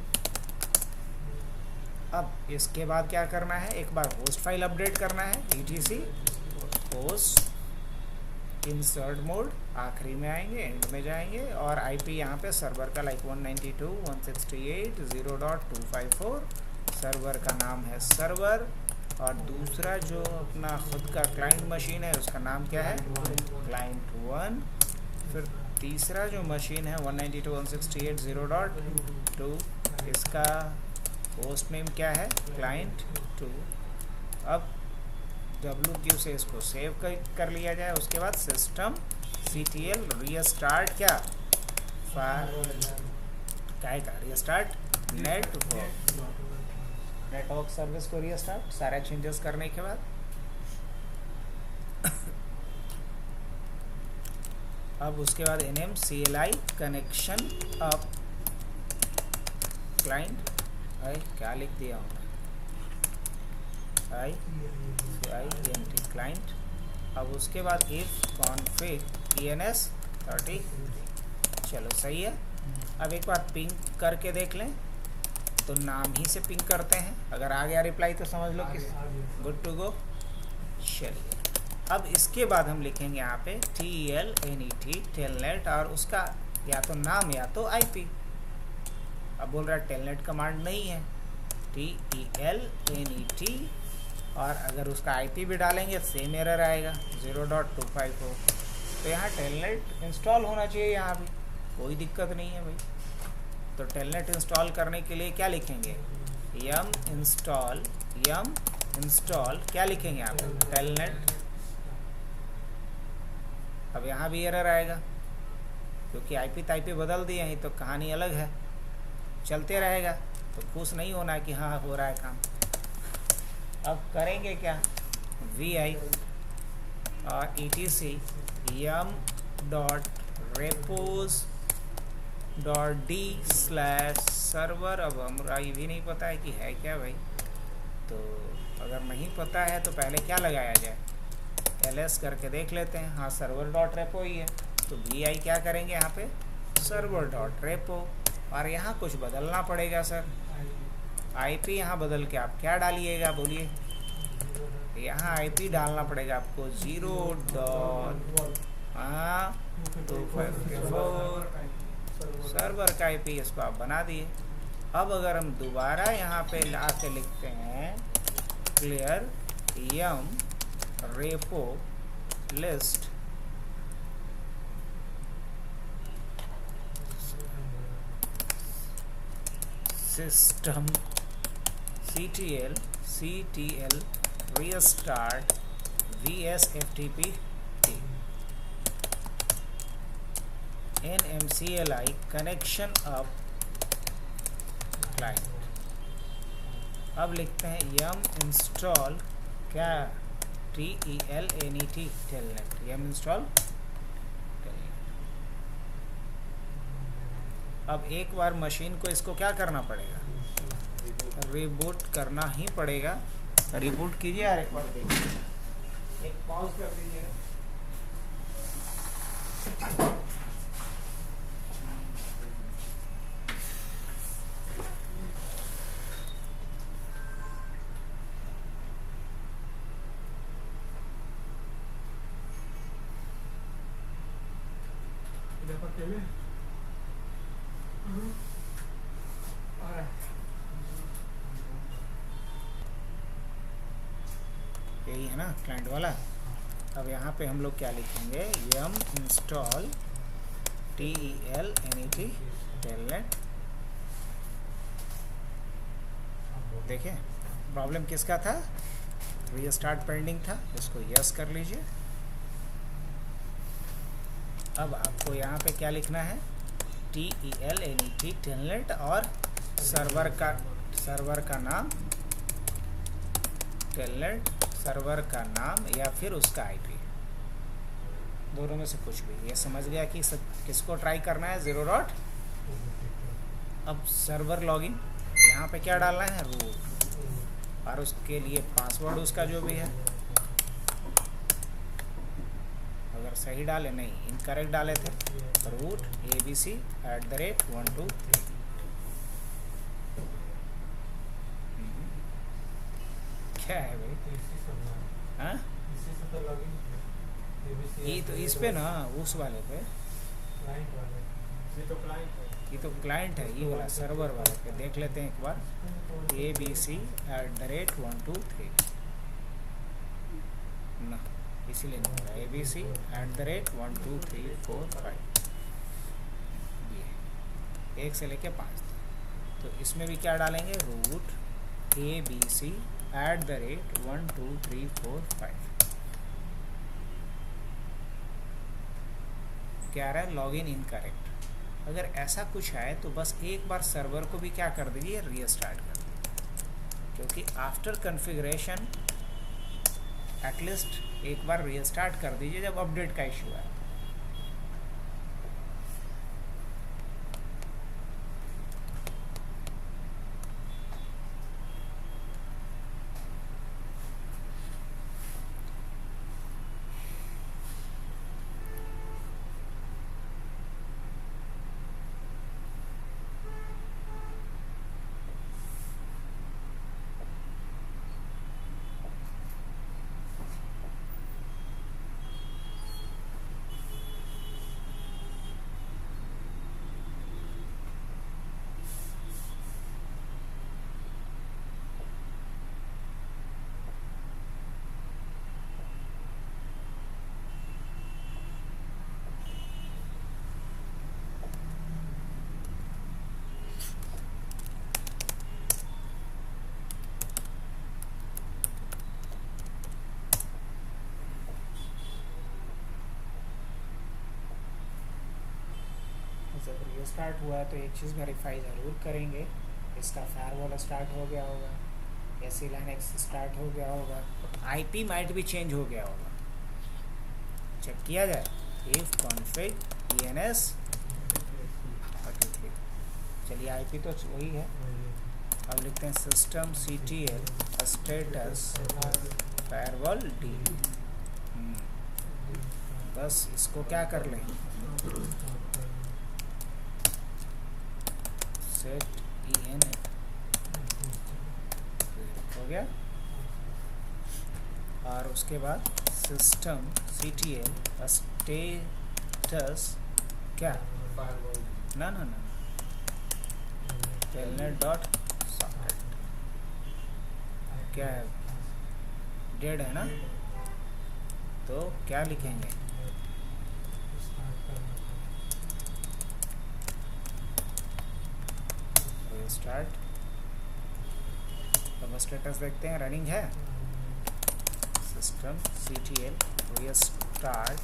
Speaker 1: अब इसके बाद क्या करना है? एक बार होस्ट फाइल अपडेट करना है, etc होस्ट इंसर्ट मोड, आखिरी में आएंगे, एंड में जाएंगे और IP यहाँ पे सर्वर का 192.168.0.254 सर्वर का नाम है सर्वर और दूसरा जो अपना खुद का क्लाइंट मशीन है उसका नाम क्या है? क्लाइंट 1। फिर तीसरा जो मशीन है 192.168.0.2 इसका होस्ट नेम क्या है? क्लाइंट 2। अब WQ से इसको सेव कर लिया जाए। उसके बाद सिस्टम ctl रीस्टार्ट क्या का रीस्टार्ट नेटवर्क सर्विस को रीस्टार्ट सारे चेंजेस करने के बाद। अब उसके बाद nmcli कनेक्शन अप क्लाइंट क्या लिख दिया हूँ INT क्लाइंट। अब उसके बाद इफ कॉन्फिग ENS 30। चलो सही है। अब एक बार पिंग करके देख लें, तो नाम ही से पिंग करते हैं, अगर आ गया रिप्लाई तो समझ लो कि गुड टू गो। चलिए अब इसके बाद हम लिखेंगे यहाँ पे TLNET टेलनेट और उसका या तो नाम या तो IP। अब बोल रहा है टेलनेट कमांड नहीं है, TELNET, और अगर उसका IP भी डालेंगे सेम एरर आएगा 0.254। तो यहाँ टेलनेट इंस्टॉल होना चाहिए, यहाँ भी कोई दिक्कत नहीं है भाई। तो टेलनेट इंस्टॉल करने के लिए क्या लिखेंगे, यम इंस्टॉल क्या लिखेंगे यहाँ पे, टेलनेट। अब यहाँ भी एरर आएगा क्योंकि IP ताइपी बदल दिए हैं, तो कहानी अलग है, चलते रहेगा। तो खुश नहीं होना कि हाँ हो रहा है काम। अब करेंगे क्या, VI और ETC yum.repos.d/server। अब हमारा ये भी नहीं पता है कि है क्या भाई, तो अगर नहीं पता है तो पहले क्या लगाया जाए, ls करके देख लेते हैं। हाँ server.repo ही है, तो VI क्या करेंगे यहाँ पे, server.repo। और यहाँ कुछ बदलना पड़ेगा सर, IP यहाँ बदल के आप क्या डालिएगा बोलिए, यहाँ IP डालना पड़ेगा आपको 0.254 सर्वर का IP, इसको आप बना दिए। अब अगर हम दोबारा यहाँ पे ला के लिखते हैं clear yum repo list system CTL restart VSFTP NMCLI connection of client। अब लिखते हैं यम इंस्टॉल क्या, TELNET टेलनेट, यम इंस्टॉल टेलनेट। अब एक बार मशीन को इसको क्या करना पड़ेगा, रिबूट करना ही पड़ेगा। रिबूट कीजिए और एक बार देखिए, एक पॉज कर दीजिए। यही है ना क्लाइंट वाला। अब यहाँ पे हम लोग क्या लिखेंगे, यम इंस्टॉल TELNET टेलनेट। देखिए प्रॉब्लम किसका था, रीस्टार्ट पेंडिंग था, इसको यस कर लीजिए। अब आपको यहाँ पे क्या लिखना है, TELNET टेलनेट और सर्वर का नाम टेलनेट, सर्वर का नाम या फिर उसका IP, दोनों में से कुछ भी। ये समझ गया कि किसको ट्राई करना है, 0. अब सर्वर लॉगिन, यहाँ पे क्या डालना है, रूट, और उसके लिए पासवर्ड उसका जो भी है, अगर सही डाले, नहीं इनकरेक्ट डाले थे, रूट abc@123। क्या है भाई, हाँ ये तो इस पे ना, उस वाले पे, ये तो क्लाइंट है, ये वाला सर्वर वाले पे देख लेते हैं एक बार, abc@123 ना, इसीलिए नहीं होगा, abc@12345, ये 1 से लेके 5 तक। तो इसमें भी क्या डालेंगे, रूट abc@12345। क्या रहा है, लॉगिन इनकरेक्ट। अगर ऐसा कुछ है तो बस एक बार सर्वर को भी क्या कर दीजिए, रीस्टार्ट कर दीजिए, क्योंकि आफ्टर कॉन्फ़िगरेशन एटलीस्ट एक बार रीस्टार्ट कर दीजिए जब अपडेट का इशू है। स्टार्ट हुआ है तो एक चीज़ वेरीफाई ज़रूर करेंगे, इसका फायरवॉल स्टार्ट हो गया होगा, एसी लाइनक्स स्टार्ट हो गया होगा, आईपी माइट भी चेंज हो गया होगा। चेक किया जाए इफ कॉन्फिग ENS 33। चलिए आईपी तो वही है। अब लिखते हैं system CTL status firewall D। बस इसको क्या कर लें, सेट ENS हो गया। और उसके बाद सिस्टम CTL स्टेटस क्या, ना ना ना टेलनेट डॉट सॉकेट, क्या है, डेड है ना, तो क्या लिखेंगे, स्टार्ट। अब स्टेटस देखते हैं, रनिंग है system CTL start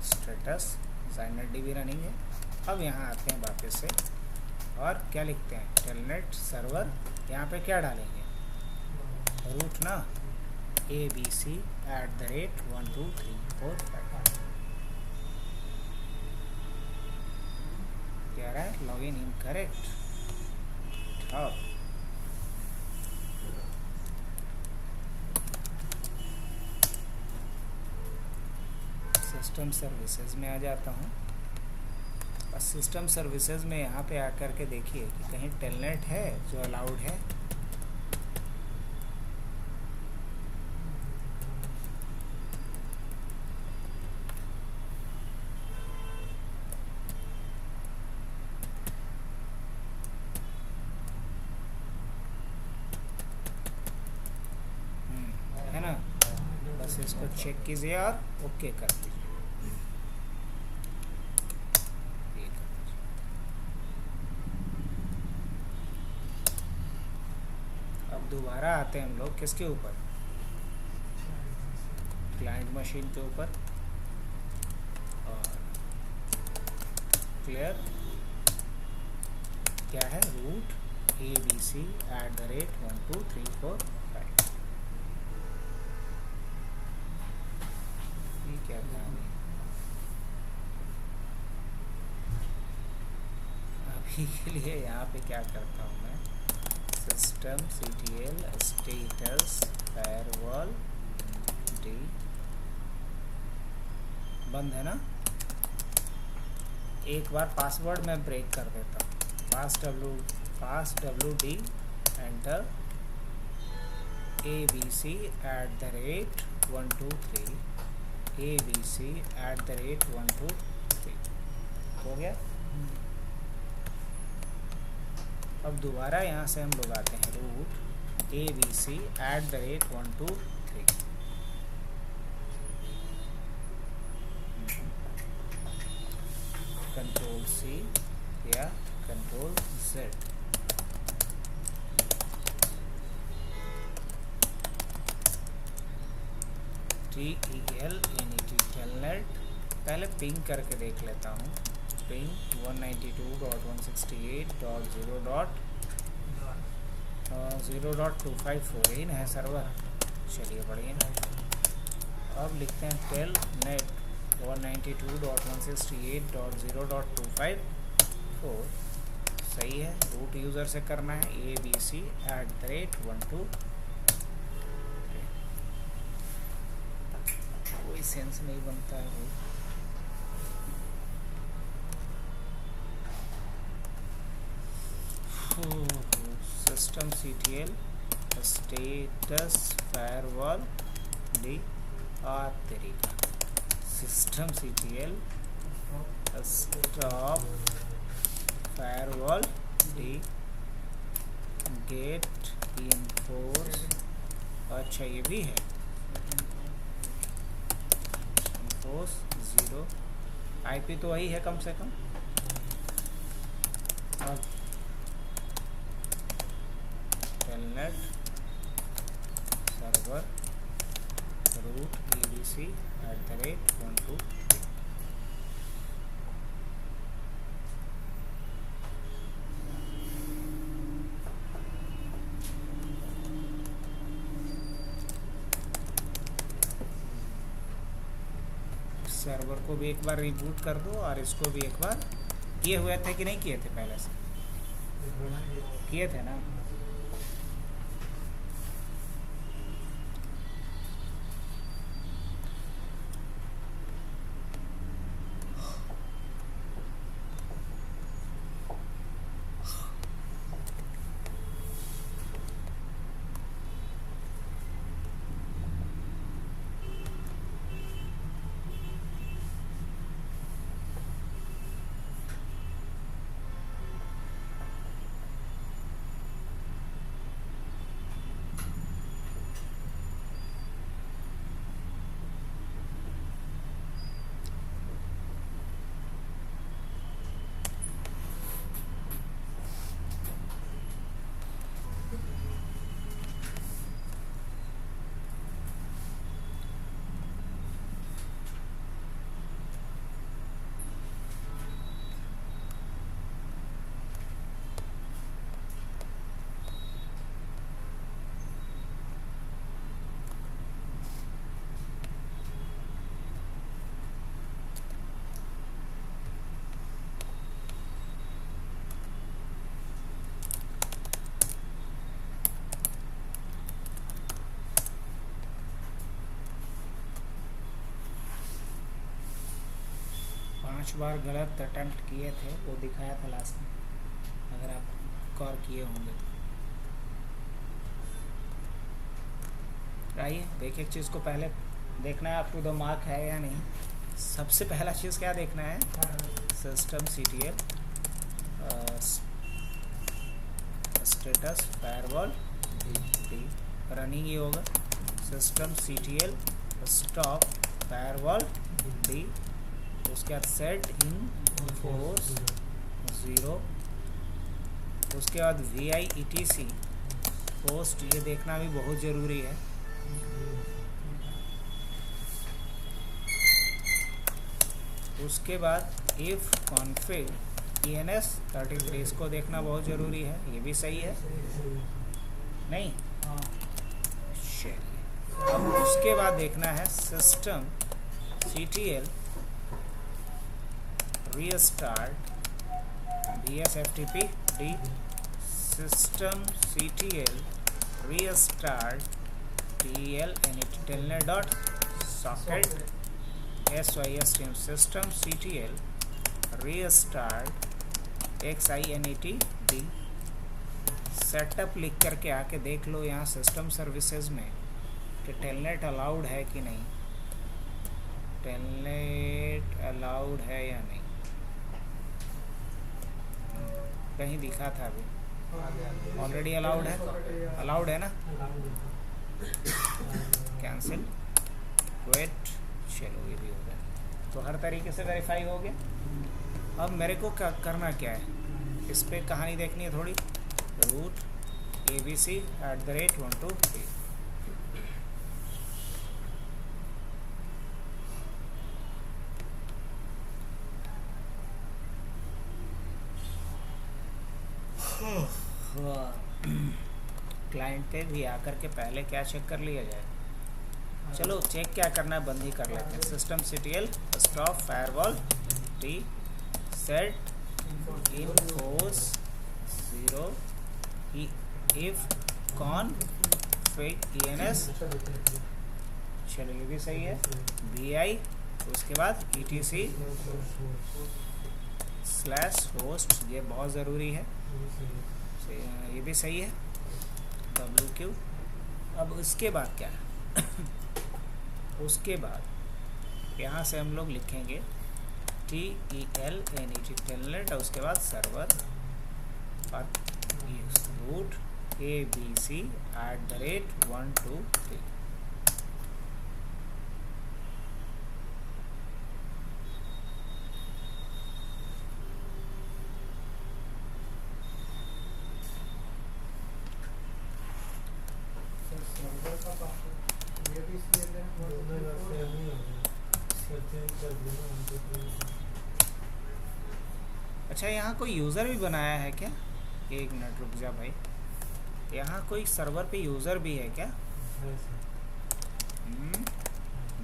Speaker 1: status, ZNetD भी रनिंग है। अब यहाँ आते हैं वापस से और क्या लिखते हैं, टेलनेट सर्वर, यहाँ पे क्या डालेंगे, रूट ना, ABC@12345 क्या रहा है, लॉगिन इनकरेक्ट। अब सिस्टम सर्विसेज में आ जाता हूँ और सिस्टम सर्विसेज में यहाँ पे आकर के देखिए कि कहीं टेलनेट है जो अलाउड है। है ना, बस इसको चेक कीजिए और ओके कर दीजिए। अब दोबारा आते हैं हम लोग किसके ऊपर, क्लाइंट मशीन के ऊपर, और क्लियर क्या है, रूट ABC@12345। क्या ध्यान है, अभी के लिए यहाँ पे क्या करता हूँ मैं, system CTL status firewall D बंद है ना। एक बार पासवर्ड मैं ब्रेक कर देता हूँ, पास WD एंटर ABC@123 ABC@123 हो गया। अब दोबारा यहाँ से हम लोग आते हैं, रूट ABC@123 कंट्रोल C या कंट्रोल Z, TELNET टेलनेट, पहले पिंग करके देख लेता हूँ, पिंग 192.168.0.0.254 है सर्वर। चलिए बढ़िया। अब लिखते हैं टेलनेट 192.168.0.254 सही है। रूट यूज़र से करना है ABC@123, कोई सेंस नहीं बनता है भाई। System CTL status firewall D और तरीका system CTL stop firewall D get reinforce, अच्छा ये भी है reinforce 0, IP तो वही है कम से कम। अब telnet server root abc@123। Server को भी एक बार रिबूट कर दो और इसको भी एक बार। किए हुए थे कि नहीं किए थे पहले से? किए थे ना। पांच बार गलत अटेम्प्ट किए थे, वो दिखाया था लास्ट में, अगर आप गौर किए होंगे तो। आइए एक एक चीज़ को पहले देखना है अप टू द मार्क है या नहीं। सबसे पहला चीज़ क्या देखना है? System CTL status firewall d running ही होगा। System CTL stop firewall d, उसके बाद सेट इन फोर्स 0, उसके बाद VIETC पोस्ट, ये देखना भी बहुत ज़रूरी है। उसके बाद इफ कॉन्फिग ENS 33, इसको देखना बहुत ज़रूरी है। ये भी सही है नहीं? चलिए अब उसके बाद देखना है system CTL restart BSFTP D, system CTL restart telnet.socket SYSTM, system CTL restart XINET D। Setup लिख करके आके देख लो यहाँ सिस्टम सर्विसेज में कि टेलनेट अलाउड है कि नहीं, टेलनेट अलाउड है या नहीं। कहीं दिखा था अभी, ऑलरेडी अलाउड है, अलाउड है ना। कैंसिल वेट, चलो ये भी हो गया। तो हर तरीके से वेरीफाई हो गया। अब मेरे को क्या करना क्या है, इस पर कहानी देखनी है थोड़ी। Root abc@123। क्लाइंट पे भी आकर के पहले क्या चेक कर लिया जाए। चलो चेक क्या करना है बंद ही कर लेते हैं। System CTL stop firewall T set in force 0 if config ENS, चलो ये भी सही है। VI, उसके बाद ETC/होस्ट, ये बहुत ज़रूरी है, ये भी सही है। WQ। अब उसके बाद क्या है? उसके बाद यहाँ से हम लोग लिखेंगे TELNET टेलनेट, और उसके बाद सर्वर और रूट abc@123। अच्छा, यहाँ कोई यूज़र भी बनाया है क्या? एक मिनट रुक जा भाई, यहाँ कोई सर्वर पे यूज़र भी है क्या?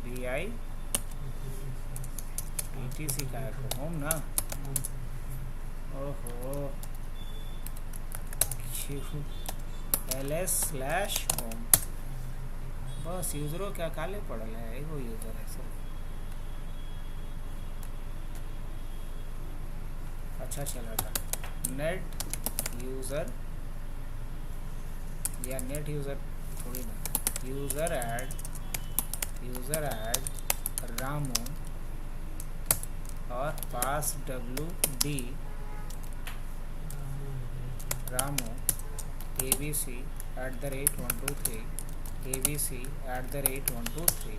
Speaker 1: BI ETC का है तो होम ना? ओहो, LS/home। बस यूज़रों क्या काले पड़ल है, एगो यूज़र है सर। अच्छा चला था नेट यूज़र या नेट यूज़र थोड़ी ना, यूज़र ऐड रामू और पास WD रामू ABC@123 ABC@123।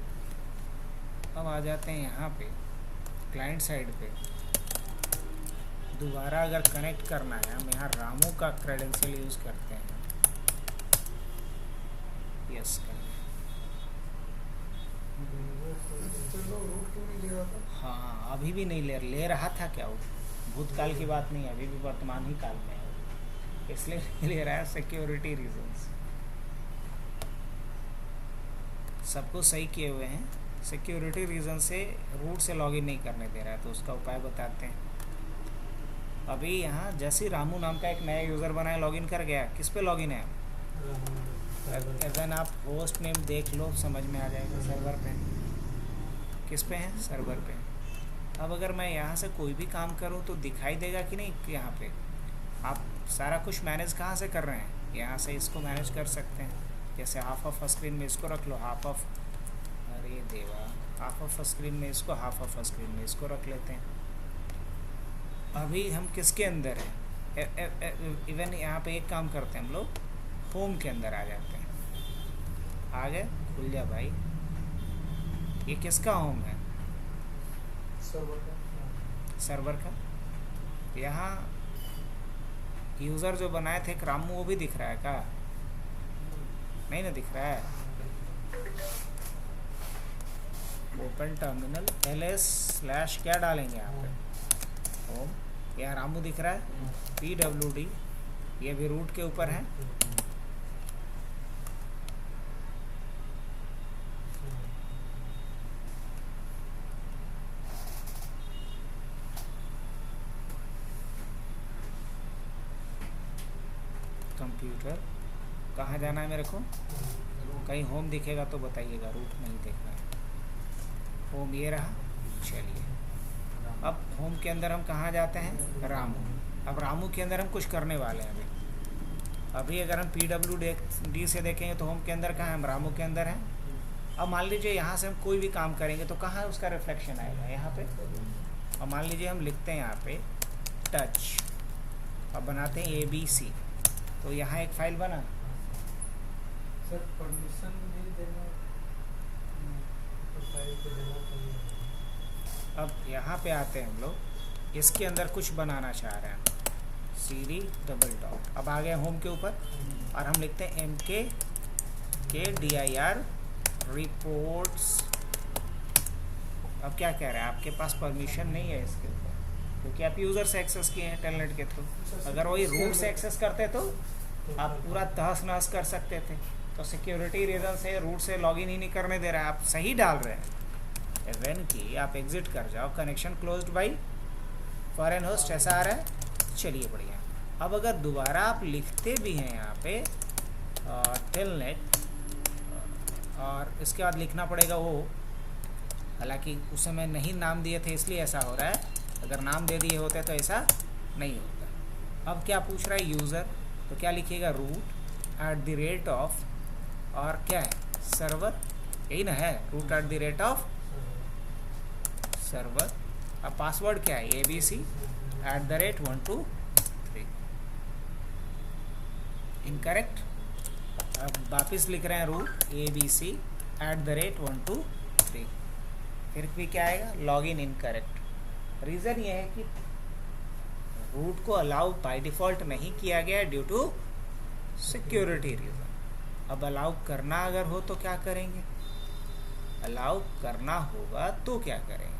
Speaker 1: अब आ जाते हैं यहाँ पे क्लाइंट साइड पे। दोबारा अगर कनेक्ट करना है, हम यहाँ रामू का क्रेडेंशियल यूज़ करते हैं। यस हाँ, अभी भी नहीं ले रहा था क्या? वो भूतकाल की बात नहीं है, अभी भी वर्तमान ही काल में है, इसलिए नहीं ले रहा है, सिक्योरिटी रीजंस। सबको सही किए हुए हैं, सिक्योरिटी रीज़न से रूट से लॉगिन नहीं करने दे रहा है, तो उसका उपाय बताते हैं। अभी यहाँ जैसे रामू नाम का एक नया यूज़र बनाया, लॉगिन कर गया, किस पे लॉगिन है? आप होस्ट नेम देख लो, समझ में आ जाएगा। सर्वर पे, किस पे है? सर्वर पे। अब अगर मैं यहाँ से कोई भी काम करूँ तो दिखाई देगा कि नहीं? यहाँ पे आप सारा कुछ मैनेज कहाँ से कर रहे हैं? यहाँ से इसको मैनेज कर सकते हैं। जैसे हाफ ऑफ स्क्रीन में इसको रख लो, हाफ ऑफ, अरे देवा, हाफ ऑफ स्क्रीन में इसको, हाफ ऑफ स्क्रीन में इसको रख लेते हैं। अभी हम किसके अंदर हैं? इवन यहाँ पे एक काम करते हैं हम लोग, होम के अंदर आ जाते हैं। आ गए? खुल जा भाई। ये किसका होम है? सर्वर का। यहाँ यूज़र जो बनाए थे रामू, वो भी दिख रहा है क्या? नहीं ना दिख रहा है। ओपन टर्मिनल LS/ क्या डालेंगे यहाँ पे? होम। यहाँ रामू दिख रहा है, PWD, ये भी रूट के ऊपर है। कंप्यूटर कहाँ जाना है मेरे को? कहीं होम दिखेगा तो बताइएगा, रूट नहीं देखना है। होम ये रहा। चलिए, अब होम के अंदर हम कहाँ जाते हैं? रामू। अब रामू के अंदर हम कुछ करने वाले हैं। अभी अगर हम PWD से देखेंगे तो होम के अंदर कहाँ है? हम रामू के अंदर हैं। अब मान लीजिए यहाँ से हम कोई भी काम करेंगे तो कहाँ उसका रिफ्लेक्शन आएगा? यहाँ पे। और मान लीजिए हम लिखते हैं यहाँ पे टच, अब बनाते हैं ABC, तो यहाँ एक फाइल बना।
Speaker 2: सर परमिशन नहीं देना तो फाइल को देना पड़ेगा।
Speaker 1: अब यहाँ पे आते हैं हम लोग, इसके अंदर कुछ बनाना चाह रहे हैं, CD डबल डॉट। अब आ गए होम के ऊपर और हम लिखते हैं MKDIR रिपोर्ट्स। अब क्या कह रहे हैं? आपके पास परमिशन नहीं है इसके ऊपर, क्योंकि आप यूज़र से एक्सेस किए हैं टेलनेट के थ्रू। अगर वही रूट से एक्सेस करते तो आप पूरा तहस नहस कर सकते थे। तो सिक्योरिटी रीज़न से रूट से लॉगिन ही नहीं करने दे रहा है। आप सही डाल रहे हैं, इवन की आप एग्जिट कर जाओ, connection closed by foreign host, ऐसा आ रहा है। चलिए बढ़िया। अब अगर दोबारा आप लिखते भी हैं यहाँ पे टेलनेट, और इसके बाद लिखना पड़ेगा वो, हालांकि उस समय नहीं नाम दिए थे इसलिए ऐसा हो रहा है, अगर नाम दे दिए होते तो ऐसा नहीं होता। अब क्या पूछ रहा है? यूज़र, तो क्या लिखिएगा? root @ और क्या है? सर्वर, यही ना है? root @ server. अब पासवर्ड क्या है? ABC@123। इनकरेक्ट। अब वापिस लिख रहे हैं रूट ABC@123, फिर भी क्या आएगा? Login incorrect. रीज़न ये है कि रूट को अलाउ बाय डिफ़ॉल्ट नहीं किया गया ड्यू टू सिक्योरिटी रीज़न। अब अलाउ करना अगर हो तो क्या करेंगे? अलाउ करना होगा तो क्या करेंगे?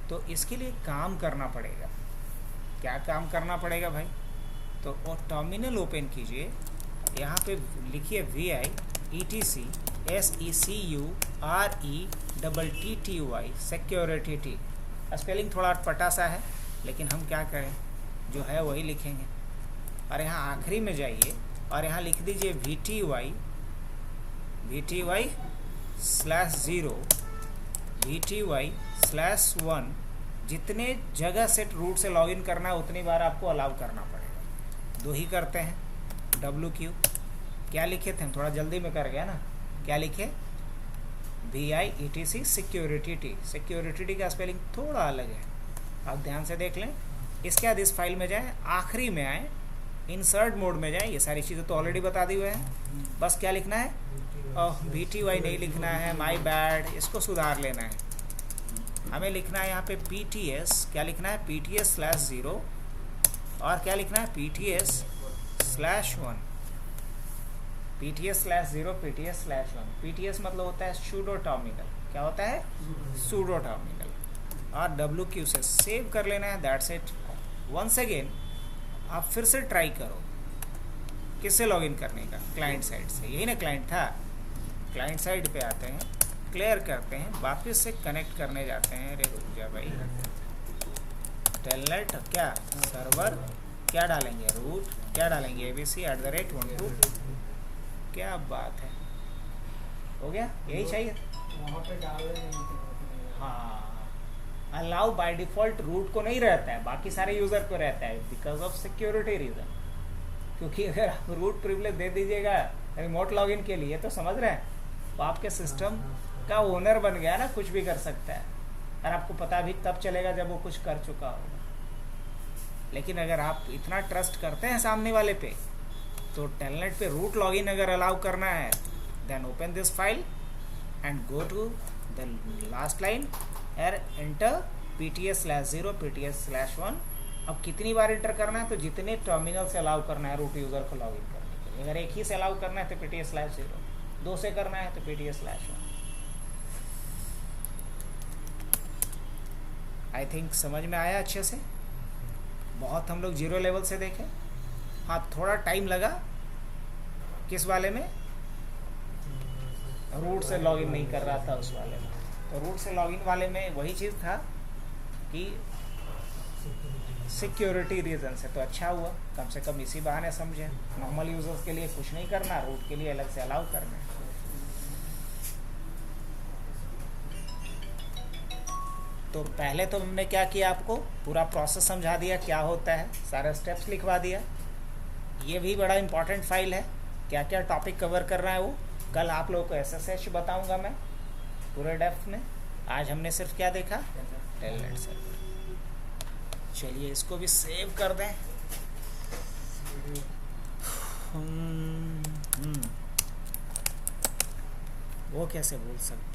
Speaker 1: तो इसके लिए काम करना पड़ेगा। क्या काम करना पड़ेगा भाई? तो वो टर्मिनल ओपन कीजिए, यहाँ पे लिखिए VIETCSECURETTY सिक्योरिटी। स्पेलिंग थोड़ा अटपटा सा है, लेकिन हम क्या करें, जो है वही लिखेंगे। और यहाँ आखिरी में जाइए और यहाँ लिख दीजिए VTY/0 VTY/1। जितने जगह से रूट से लॉगिन करना है उतनी बार आपको अलाउ करना पड़ेगा। 2 ही करते हैं। WQ क्या लिखे थे हम, थोड़ा जल्दी में कर गया ना। क्या लिखे? VIETC सिक्योरिटी का स्पेलिंग थोड़ा अलग है, आप ध्यान से देख लें। इसके बाद इस फाइल में जाएं, आखिरी में आए, इंसर्ट मोड में जाएं। ये सारी चीज़ें तो ऑलरेडी बता दी हुए हैं। बस क्या लिखना है? VTY नहीं लिखना है, माई बैड, इसको सुधार लेना है। हमें लिखना है यहाँ पे PTS। क्या लिखना है? PTS/0। और क्या लिखना है? PTS/1। PTS/0 PTS/1। PTS मतलब होता है सूडो टर्मिनल। क्या होता है? Pseudo terminal. और WQ से सेव कर लेना है। That's it. वंस अगेन आप फिर से ट्राई करो। किससे लॉगिन करने का? क्लाइंट साइड से। यही ना क्लाइंट था। क्लाइंट साइड पे आते हैं, क्लियर करते हैं, वापस से कनेक्ट करने जाते हैं। अरे रुक जा भाई, टेलनेट क्या सर्वर, क्या डालेंगे? रूट, क्या डालेंगे? ABC@12। क्या बात है, हो गया। यही चाहिए।
Speaker 2: वहाँ पे डाले
Speaker 1: हाँ, अलाउ बाय डिफॉल्ट रूट को नहीं रहता है, बाकी सारे यूज़र को रहता है, बिकॉज ऑफ सिक्योरिटी रीज़न। क्योंकि अगर आप रूट प्रिविलेज दे दीजिएगा रिमोट लॉगिन के लिए, तो समझ रहे हैं, तो आपके सिस्टम का ओनर बन गया ना, कुछ भी कर सकता है। और आपको पता भी तब चलेगा जब वो कुछ कर चुका होगा। लेकिन अगर आप इतना ट्रस्ट करते हैं सामने वाले पे, तो टेलनेट पे रूट लॉगिन अगर अलाउ करना है, then open this file and go to the last line और एंटर PTS/0 PTS/1। अब कितनी बार एंटर करना है? तो जितने टर्मिनल से अलाउ करना है रूट यूज़र को लॉगिन करने के लिए। अगर एक ही से अलाउ करना है तो PTS/0, 2 से करना है तो PTS/1। आई थिंक समझ में आया अच्छे से। बहुत हम लोग 0 लेवल से देखें। हाँ, थोड़ा टाइम लगा किस वाले में? रूट से लॉगिन नहीं कर रहा था उस वाले में। तो रूट से लॉगिन वाले में वही चीज़ था कि सिक्योरिटी रीज़न से। तो अच्छा हुआ, कम से कम इसी बहाने समझे। नॉर्मल यूजर्स के लिए कुछ नहीं करना, रूट के लिए अलग से अलाउ करना है। तो पहले तो हमने क्या किया, आपको पूरा प्रोसेस समझा दिया, क्या होता है, सारे स्टेप्स लिखवा दिया। ये भी बड़ा इंपॉर्टेंट फाइल है, क्या क्या टॉपिक कवर कर रहा है वो कल आप लोगों को SSH बताऊंगा मैं पूरे डेप्थ में। आज हमने सिर्फ क्या देखा? Telnet server. चलिए इसको भी सेव कर दें। वो कैसे बोल सकते हैं?